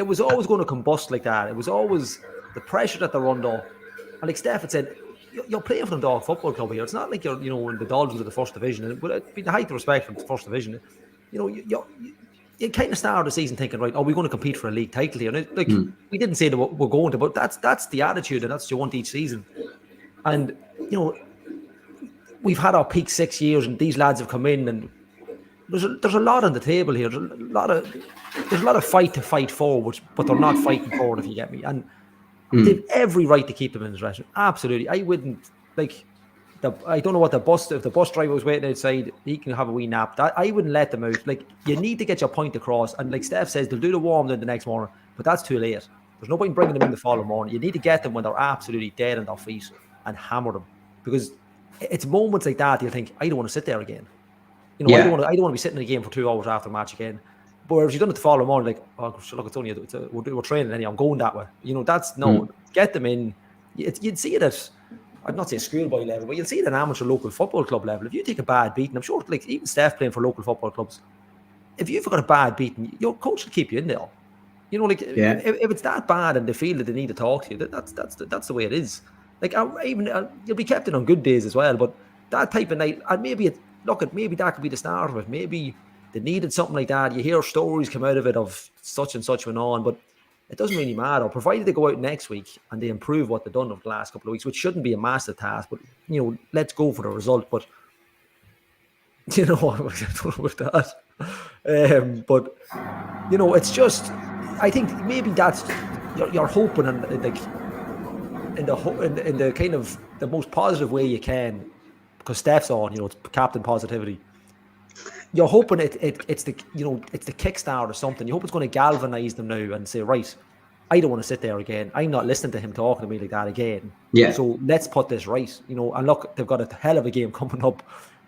was always going to combust like that. It was always the pressure that they're under. And like Steph had said, you're playing for the Dundalk Football Club here. It's not like you're in the Dolphins of the first division. But it'd be the height of respect for the first division. You kind of start the season thinking, right, are we going to compete for a league title here? And we didn't say that we're going to, but that's the attitude, and that's what you want each season. And we've had our peak 6 years, and these lads have come in, and there's a lot on the table here. There's a lot of fight to fight forward, but they're not fighting forward, if you get me. And they've every right to keep them in the dressing room. Absolutely. I wouldn't I don't know what if the bus driver was waiting outside, he can have a wee nap. I wouldn't let them out. You need to get your point across. And like Steph says, they'll do the warm down the next morning, but that's too late. There's no point bringing them in the following morning. You need to get them when they're absolutely dead on their feet and hammer them, because it's moments like that you'll think, I don't want to sit there again. I don't want to be sitting in a game for 2 hours after a match again. But if you've done it the following morning, look, it's only we're training anyway. I'm going that way. That's get them in. You'd see it at, I'd not say schoolboy level, but you'll see it at an amateur local football club level. If you take a bad beating, I'm sure, even Steph playing for local football clubs, if you've got a bad beating, your coach will keep you in there. You know, like if it's that bad and they feel that they need to talk to you, that's the way it is. Like you'll be kept in on good days as well, but that type of night, and maybe maybe that could be the start of it. Maybe they needed something like that. You hear stories come out of it of such and such went on, but it doesn't really matter, provided they go out next week and they improve what they've done over the last couple of weeks, which shouldn't be a massive task. But let's go for the result. But I don't know about that. But it's just, I think maybe that's you're hoping and like in the kind of the most positive way you can, because Steph's on, it's captain positivity. You're hoping it's the it's the kickstart or something. You hope it's going to galvanize them now and say, right, I don't want to sit there again. I'm not listening to him talking to me like that again. Yeah. So let's put this right. And look, they've got a hell of a game coming up.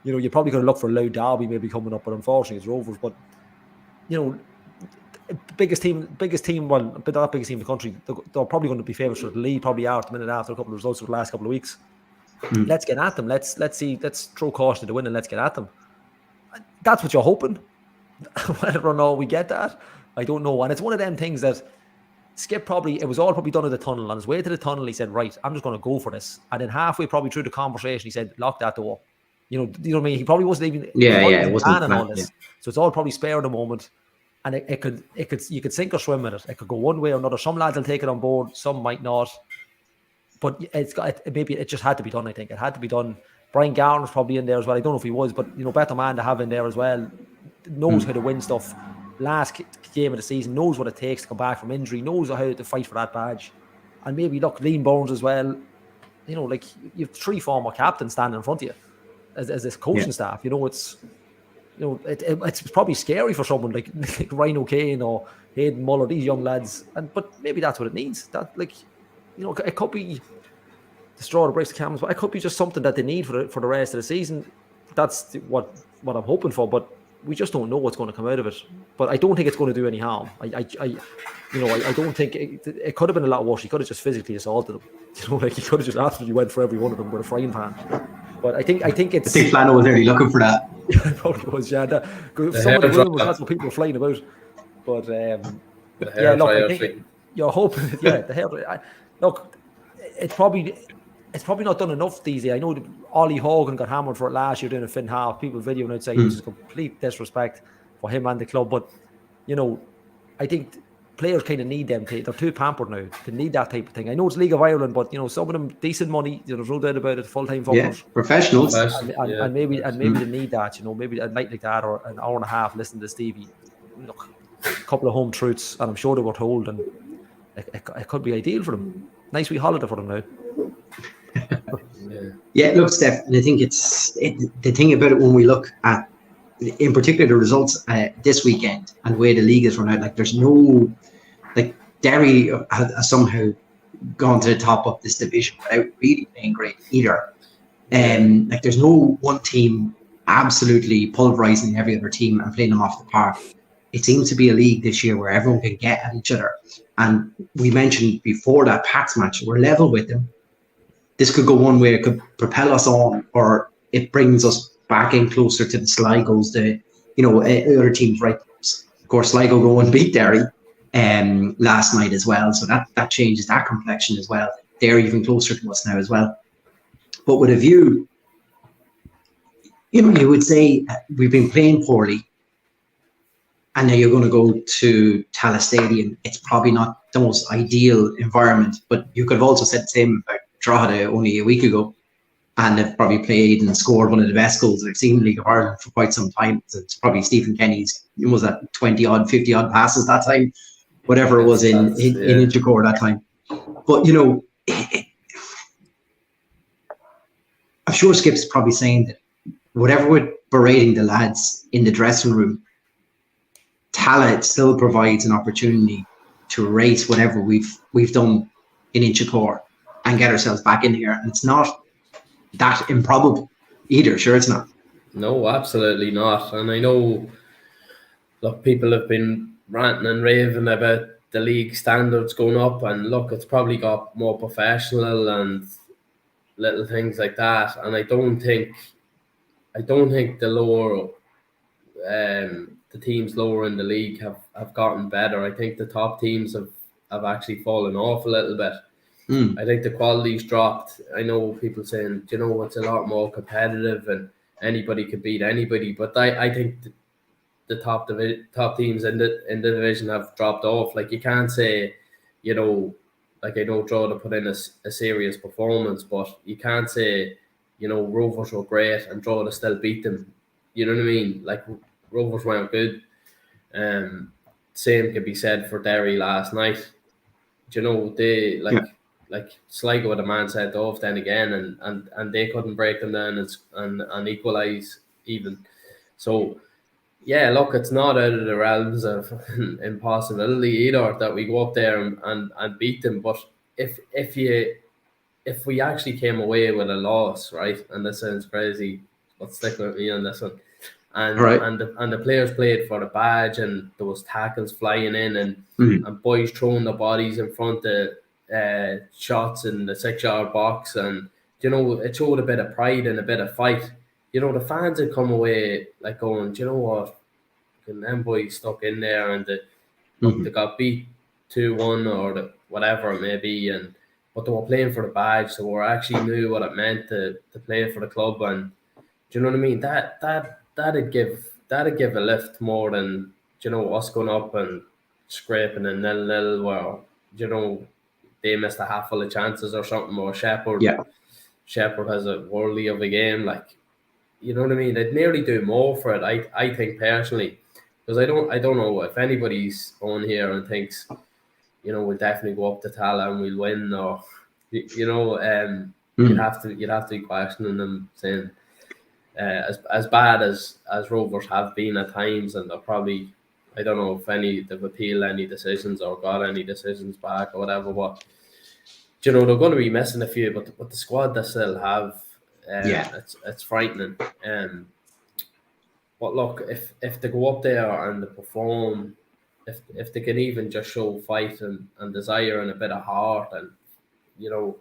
You're probably going to look for a Loud Derby maybe coming up, but unfortunately it's Rovers. But biggest team, well, but not biggest team in the country. They're probably going to be favourites for the league. Probably are at the minute after a couple of results over the last couple of weeks. Let's get at them. Let's throw caution to the wind and let's get at them. That's what you're hoping. Whether or not we get that, I don't know. And it's one of them things that Skip it was all probably done at the tunnel. On his way to the tunnel, he said, right, I'm just going to go for this. And then halfway probably through the conversation, he said, lock that door. You know what I mean? He probably wasn't even it wasn't planning all this. Yeah. So it's all probably spare the moment. And you could sink or swim with it. It could go one way or another. Some lads will take it on board, some might not. But maybe it just had to be done, I think. It had to be done. Brian Garner's probably in there as well. I don't know if he was, but better man to have in there as well. Knows how to win stuff. Last game of the season, knows what it takes to come back from injury, knows how to fight for that badge. And maybe look, Liam Bournes as well. Like you have 3 former captains standing in front of you as this coaching staff. It's probably scary for someone like Ryan O'Kane or Hayden Muller, these young lads. But maybe that's what it needs. That it could be the straw that breaks the camel's back. It could be just something that they need for the rest of the season. That's what I'm hoping for. But we just don't know what's going to come out of it. But I don't think it's going to do any harm. I don't think it could have been a lot worse. He could have just physically assaulted them. Like he could have just absolutely went for every one of them with a frying pan. But I think it's. I think Flano was really looking for that. Yeah, it probably was. Yeah, some of the rumors, that's what people were flying about. But look, I think you're hoping. Yeah, the hair. Look, it's probably not done enough these days. I know Ollie Hogan got hammered for it last year doing a Finn half. People videoing it saying it was a complete disrespect for him and the club. But I think players kind of need them. They're too pampered now. They need that type of thing. I know it's League of Ireland, but some of them decent money. There's no doubt about it. Full-time footballers, professionals, and maybe they need that. Maybe a night like that or an hour and a half listening to Stevie. Look, a couple of home truths, and I'm sure they were told, and it could be ideal for them. Nice wee holiday for them now. Look, Steph, and I think the thing about it when we look at, in particular, the results this weekend and where the league is run out. Like, there's no, like, Derry has somehow gone to the top of this division without really playing great either. Like, there's no one team absolutely pulverizing every other team and playing them off the park. It seems to be a league this year where everyone can get at each other. And we mentioned before that Pats match, we're level with them. This could go one way. It could propel us on, or it brings us back in closer to the Sligos, other teams right. Of course, Sligo go and beat Derry last night as well. So that changes that complexion as well. They're even closer to us now as well. But with a view, you would say we've been playing poorly, and now you're going to go to Tallaght Stadium. It's probably not the most ideal environment, but you could have also said the same about Drogheda only a week ago, and they've probably played and scored one of the best goals I've seen in League of Ireland for quite some time. It's probably Stephen Kenny's, was that 20-odd, 50-odd passes that time, whatever it was in Inchicore that time. But, I'm sure Skip's probably saying that whatever we're berating the lads in the dressing room, Tallaght still provides an opportunity to erase whatever we've done in Inchicore and get ourselves back in here. And it's not that improbable either. Sure, it's not. No, absolutely not. And I know, look, people have been ranting and raving about the league standards going up, and look, it's probably got more professional and little things like that. And I don't think the lower, the the teams lower in the league have gotten better. I think the top teams have actually fallen off a little bit. I think the quality's dropped. I know people saying, you know, it's a lot more competitive and anybody could beat anybody. But I think the top teams in the division have dropped off. Like, you can't say, you know, like, I know Drogheda put in a serious performance, but you can't say, you know, Rovers were great and Drogheda still beat them. You know what I mean? Like, Rovers weren't good. Same could be said for Derry last night. Do you know, they like Sligo with a man sent off then again, and they couldn't break them down and equalise even. So yeah, look, it's not out of the realms of impossibility either that we go up there and beat them. But if we actually came away with a loss, right, and this sounds crazy, but stick with me on this one. And the players played for the badge, and there was tackles flying in, and boys throwing their bodies in front of shots in the 6-yard box, and you know, it showed a bit of pride and a bit of fight. You know, the fans had come away like going, do you know what? And them boys stuck in there, and they got beat 2-1 or whatever it may be, but they were playing for the badge, so we actually knew what it meant to play for the club. And do you know what I mean? That'd give a lift more than, you know, us going up and scraping a 0-0 where, you know, they missed a half full of chances or something, or Shepherd has a worldly of a game. Like, you know what I mean? They'd nearly do more for it, I think personally, because I don't know if anybody's on here and thinks, you know, we'll definitely go up to Tala and we'll win, or you know, you'd have to be questioning them, saying as bad as Rovers have been at times, and they're probably, I don't know if they've appealed any decisions or got any decisions back or whatever, but you know, they're going to be missing a few, but the squad they still have, it's frightening. But look, if they go up there and they perform, if they can even just show fight and desire and a bit of heart, and you know,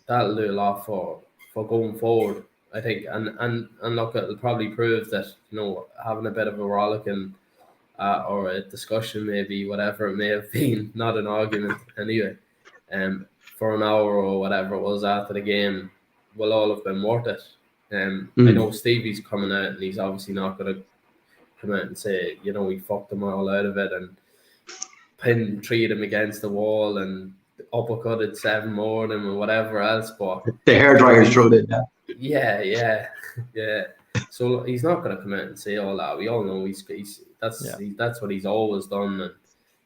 that'll do a lot for going forward, I think. And look, it'll probably prove that, you know, having a bit of a rollicking or a discussion, maybe, whatever it may have been, not an argument anyway, for an hour or whatever it was after the game, will all have been worth it. I know Stevie's coming out, and he's obviously not going to come out and say, you know, we fucked them all out of it and pinned 3 of them against the wall and uppercutted 7 more of them or whatever else. But the hairdryer's thrown in there. Yeah. So he's not going to come out and say all that. We all know that's what he's always done, and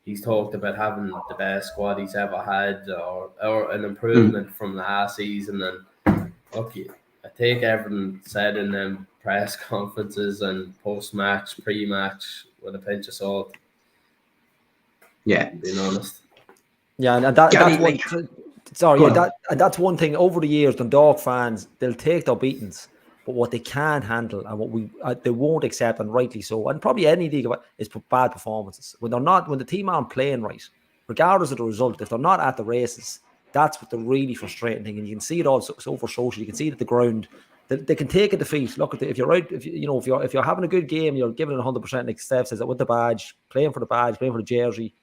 he's talked about having the best squad he's ever had, or an improvement from last season. And look, I take everything said in them press conferences and post-match, pre-match with a pinch of salt. Yeah, being honest. Yeah, and that's one thing. Over the years, Dundalk fans, they'll take their beatings, but what they can't handle and what they won't accept, and rightly so, and probably any league, is bad performances. When the team aren't playing right, regardless of the result, if they're not at the races, that's what the really frustrating thing. And you can see it also over social. You can see it at the ground. They can take a defeat. Look, if you're out, if you're having a good game, you're giving it 100%. Like Steph says, with the badge, playing for the badge, playing for the jersey,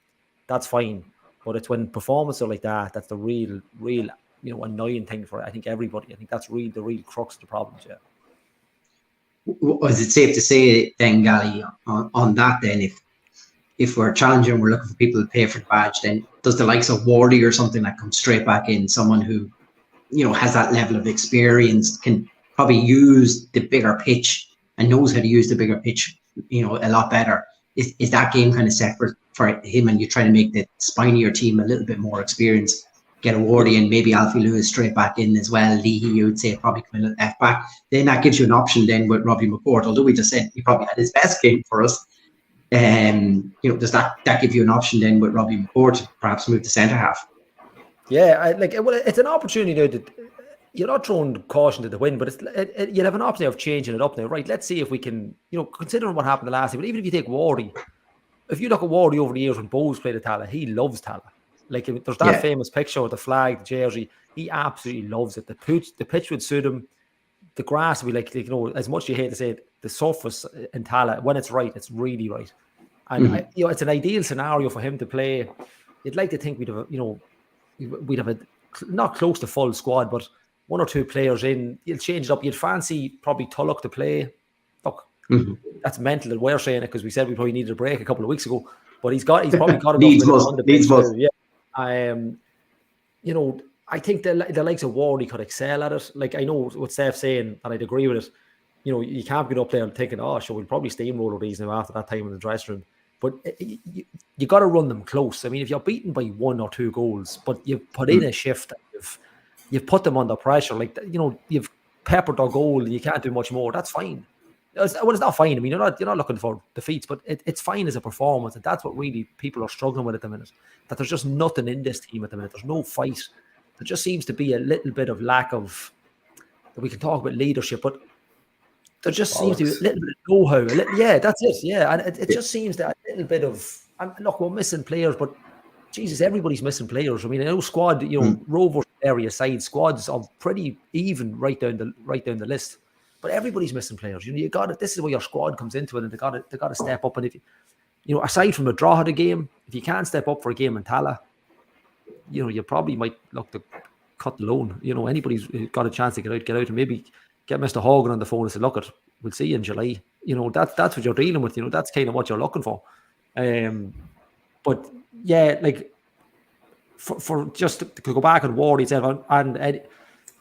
that's fine. But it's when performances are like that, that's the real, you know, annoying thing for, I think, everybody. I think that's the real crux of the problems. Yeah. Was it safe to say then, Gally, on that then, if we're challenging, we're looking for people to pay for the badge, then does the likes of Wardy or something that comes straight back in, someone who, you know, has that level of experience, can probably use the bigger pitch and knows how to use the bigger pitch, you know, a lot better? Is that game kind of separate for him, and you try to make the spinier team a little bit more experienced, get a Wardy and maybe Alfie Lewis straight back in as well? Leahy, you would say, probably come in at left back. Then that gives you an option then with Robbie McCourt, although we just said he probably had his best game for us. You know, does that give you an option then with Robbie McCourt to perhaps move to centre half? Yeah, it's an opportunity now that you're not throwing caution to the wind, but you'll have an option of changing it up now, right? Let's see if we can, you know, considering what happened the last time. But even if you take Wardy, if you look at Wardy over the years when Bowes played at Tala, he loves Tala. Like, there's that famous picture with the flag, the jersey. He absolutely loves it. The pitch would suit him. the grass will be like, you know, as much as you hate to say it, the surface in Tala, when it's right, it's really right. And you know, it's an ideal scenario for him to play. You'd like to think we'd have, you know, we'd have a not close to full squad, but 1 or 2 players in. You'll change it up. You'd fancy probably Tulloch to play. Look, that's mental that we're saying it because we said we probably needed a break a couple of weeks ago. But he's probably got enough. Needs must. Yeah. You know, I think the likes of Wardy could excel at it. Like, I know what Steph's saying, and I'd agree with it. You know, you can't get up there and thinking, oh, sure, we'll probably steamroller these now after that time in the dressing room. But you got to run them close. I mean, if you're beaten by 1 or 2 goals, but you've put in a shift, you've put them under pressure, like, you know, you've peppered their goal and you can't do much more, that's fine. It's not fine. I mean, you're not looking for defeats, but it's fine as a performance. And that's what really people are struggling with at the minute. That there's just nothing in this team at the minute. There's no fight. There just seems to be a little bit of lack of, we can talk about leadership, but there just seems to be a little bit of know-how. Yeah, that's it. Yeah, and it just seems that a little bit of, and look, we're missing players, but Jesus, everybody's missing players. I mean, I know squad, you know, Rovers area side squads are pretty even right down the list, but everybody's missing players. You know, you got it. This is where your squad comes into it, and they got to step up. And if you know, aside from the draw of the game, if you can't step up for a game in Tala, you know, you probably might look to cut the loan. You know, anybody's got a chance to get out, and maybe get Mr. Hogan on the phone and say, look, we'll see you in July. You know, that's what you're dealing with. You know, that's kind of what you're looking for. But yeah, like for just to go back on Wardy itself, and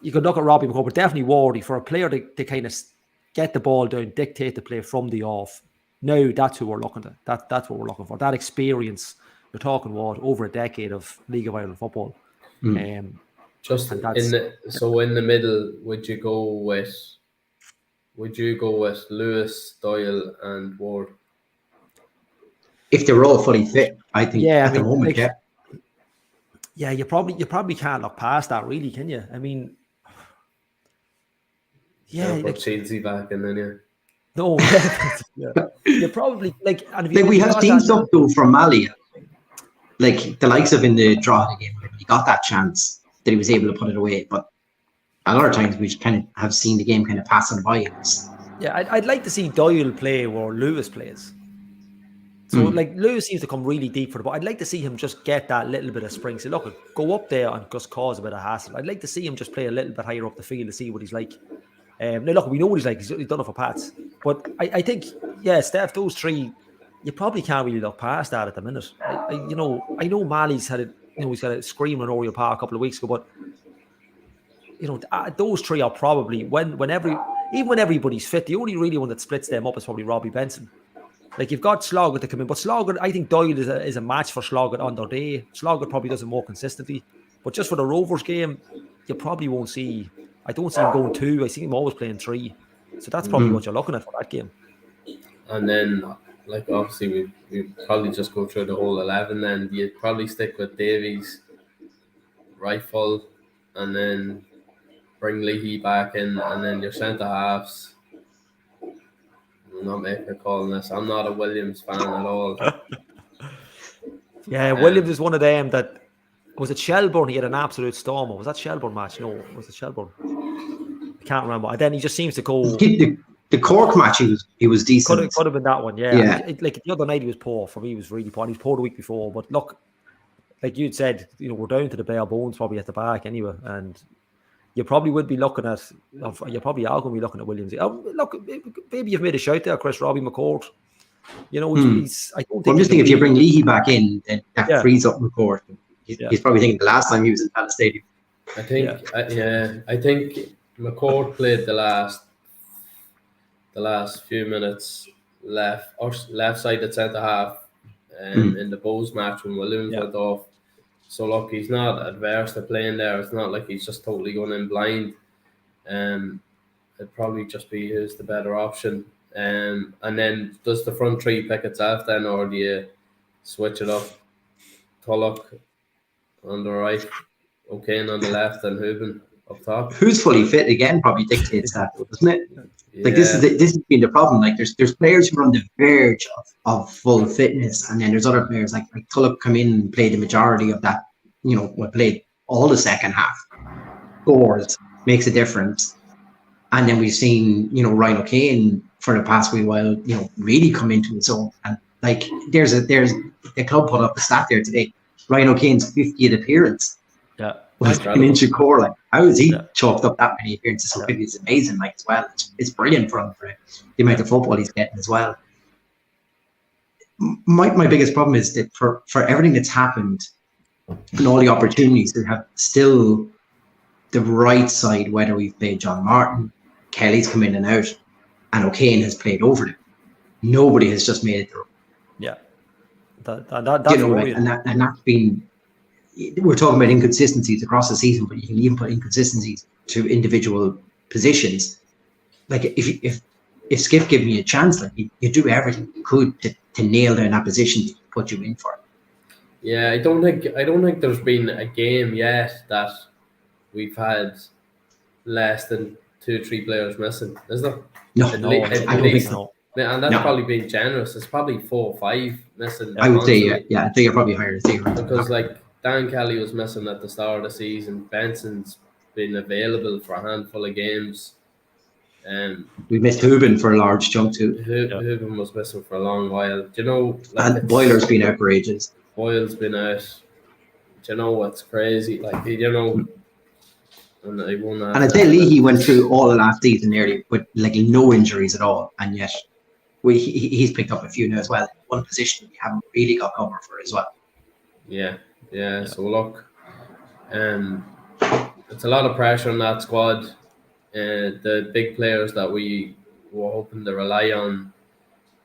you could look at Robbie McCall, but definitely Wardy, for a player to kind of get the ball down, dictate the play from the off. Now that's who we're looking to. That's what we're looking for. That experience. You're talking what, over a decade of League of Ireland football. Just in the middle, would you go with Lewis, Doyle, and Ward? If they're all fully fit, I think at the moment, yeah, you probably can't look past that, really, can you? I mean, put Chelsea back in then, No, you probably like. And if you we have seen stuff though from Malia, like the likes of in the draw of the game, he got that chance that he was able to put it away, but a lot of times we just kind of have seen the game kind of passing by us. Yeah, I'd like to see Doyle play where Lewis plays. So, like, Lewis seems to come really deep for the ball. I'd like to see him just get that little bit of spring. Say, look, go up there and just cause a bit of hassle. I'd like to see him just play a little bit higher up the field to see what he's like. Now, look, we know what he's like. He's done it for Pats. But I think, Steph, those 3, you probably can't really look past that at the minute. I know Mali's had it. You know, he's got a scream on Oriel Park a couple of weeks ago, but you know, those 3 are probably even when everybody's fit, the only really one that splits them up is probably Robbie Benson. Like, you've got Sloggett to come in, but Sloggett, I think Doyle is a match for Sloggett on their day. Sloggett probably does it more consistently, but just for the Rovers game, you probably won't see. I don't see him going 2. I see him always playing 3. So that's probably what you're looking at for that game. And then, like, obviously, we probably just go through the whole 11. Then you'd probably stick with Davies, Rifle, and then bring Leahy back in, and then your centre halves. I'm not making a call on this. I'm not a Williams fan at all. Williams is one of them that was it Shelbourne. He had an absolute storm. Was that Shelbourne match? No, was it Shelbourne? I can't remember. And then he just seems to go. The Cork match, he was decent. Could have been that one. Yeah. Like the other night, he was poor. For me, he was really poor. He was poor the week before. But look, like you'd said, you know, we're down to the bare bones probably at the back anyway, and you probably would be looking at. You probably are going to be looking at Williams. Look, maybe you've made a shout there, Chris. Robbie McCord. You know, I'm just thinking if you bring Leahy back in, then that frees up McCord. He's probably thinking the last time he was in that stadium. I think, I think McCord played the last few minutes left-sided centre half in the Bows match when Williams went off. So look, he's not adverse to playing there. It's not like he's just totally going in blind. It'd probably just be who's the better option. And then does the front 3 pick itself then, or do you switch it up? Tulloch on the right, O'Kane on the left, and Hooben up top. Who's fully fit again probably dictates that, doesn't it? Yeah. Like this has been the problem. Like there's players who are on the verge of full fitness, and then there's other players like Tulloch come in and play the majority of that. You know, played all the second half, scores, makes a difference. And then we've seen, Ryan O'Kane for the past wee while, really come into his own. And like, there's the club put up a stat there today. Ryan O'Kane's 50th appearance was an inch of core. Like, how has he chalked up that many appearances? So it's amazing, like, as well. It's brilliant for him, for the amount of football he's getting as well. My biggest problem is that for everything that's happened and all the opportunities, we have still the right side, whether we've played John Martin, Kelly's come in and out, and O'Kane has played over them. Nobody has just made it through. Yeah. That's right? And that's been, we're talking about inconsistencies across the season, but you can even put inconsistencies to individual positions. Like if Skiff gave me a chance, like you do everything you could to nail down that position to put you in for it. Yeah, I don't think there's been a game yet that we've had less than 2 or 3 players missing, is there? No, at I don't think so. And that's probably being generous. It's probably 4 or 5 missing. I would say, I think you're probably higher. Because like Dan Kelly was missing at the start of the season. Benson's been available for a handful of games. We missed Hooben for a large chunk too. Hooben was missing for a long while. And Boyler's been out for ages. Boyle's been out. What's crazy? Like, and I won that. And I'd say Leahy went through all of last season nearly with like no injuries at all, and yet he's picked up a few now as well. One position we haven't really got cover for as well. Yeah. So look, it's a lot of pressure on that squad. The big players that we were hoping to rely on,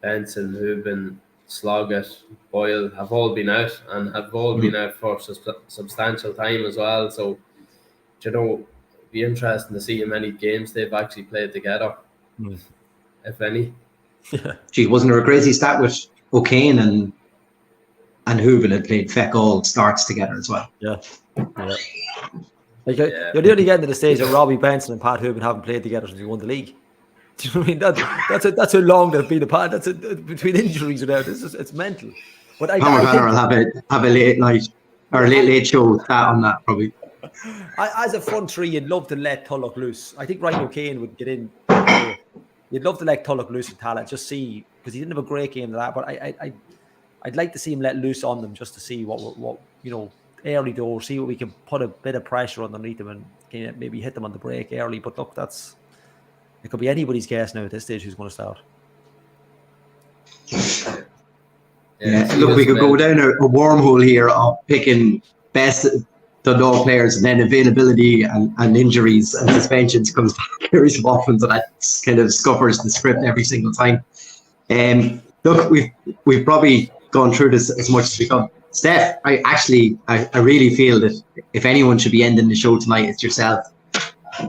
Benson, Hooben, Sloggett, Boyle, have all been out and have all been out for substantial time as well. So, it'd be interesting to see how many games they've actually played together, if any. Yeah. Gee, wasn't there a crazy stat with O'Kane and Hooben had played feck all starts together as well? Yeah. Like you're nearly getting to the stage that Robbie Benson and Pat Hooben haven't played together since we won the league. Do you know what I mean? That's how long they've been apart. That's between injuries and out. It's mental. But I will have a late night or late show stat on that probably. As a front three, you'd love to let Tulloch loose. I think Ryan O'Kane would get in. You'd love to let Tulloch loose with Tala, just see, because he didn't have a great game to that. But I'd like to see him let loose on them just to see what early door, see what we can put a bit of pressure underneath them and maybe hit them on the break early. But look, it could be anybody's guess now at this stage who's going to start. Look, we could go down a wormhole here of picking best Dundalk players and then availability and injuries and suspensions comes back very often, so that kind of scuppers the script every single time. Look, we've probably gone through this as much as we can. Steph, I really feel that if anyone should be ending the show tonight, it's yourself.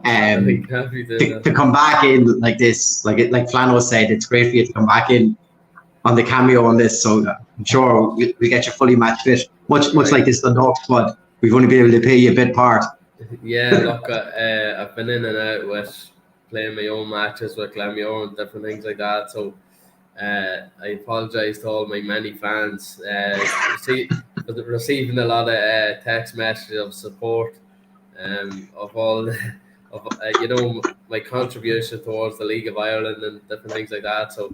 To come back in like this, like Flano said, it's great for you to come back in on the cameo on this. So I'm sure we get you fully match fit. Much like this Dundalk squad, we've only been able to pay you a bit part. Yeah, look, I've been in and out with playing my own matches with Glenmuir and different things like that. So I apologise to all my many fans. Receiving a lot of text messages of support of all my contribution towards the League of Ireland and different things like that. So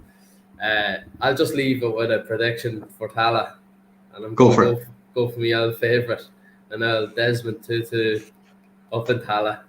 I'll just leave it with a prediction for Tala, and I'm go for my old favourite, and Desmond Tutu up in Tala.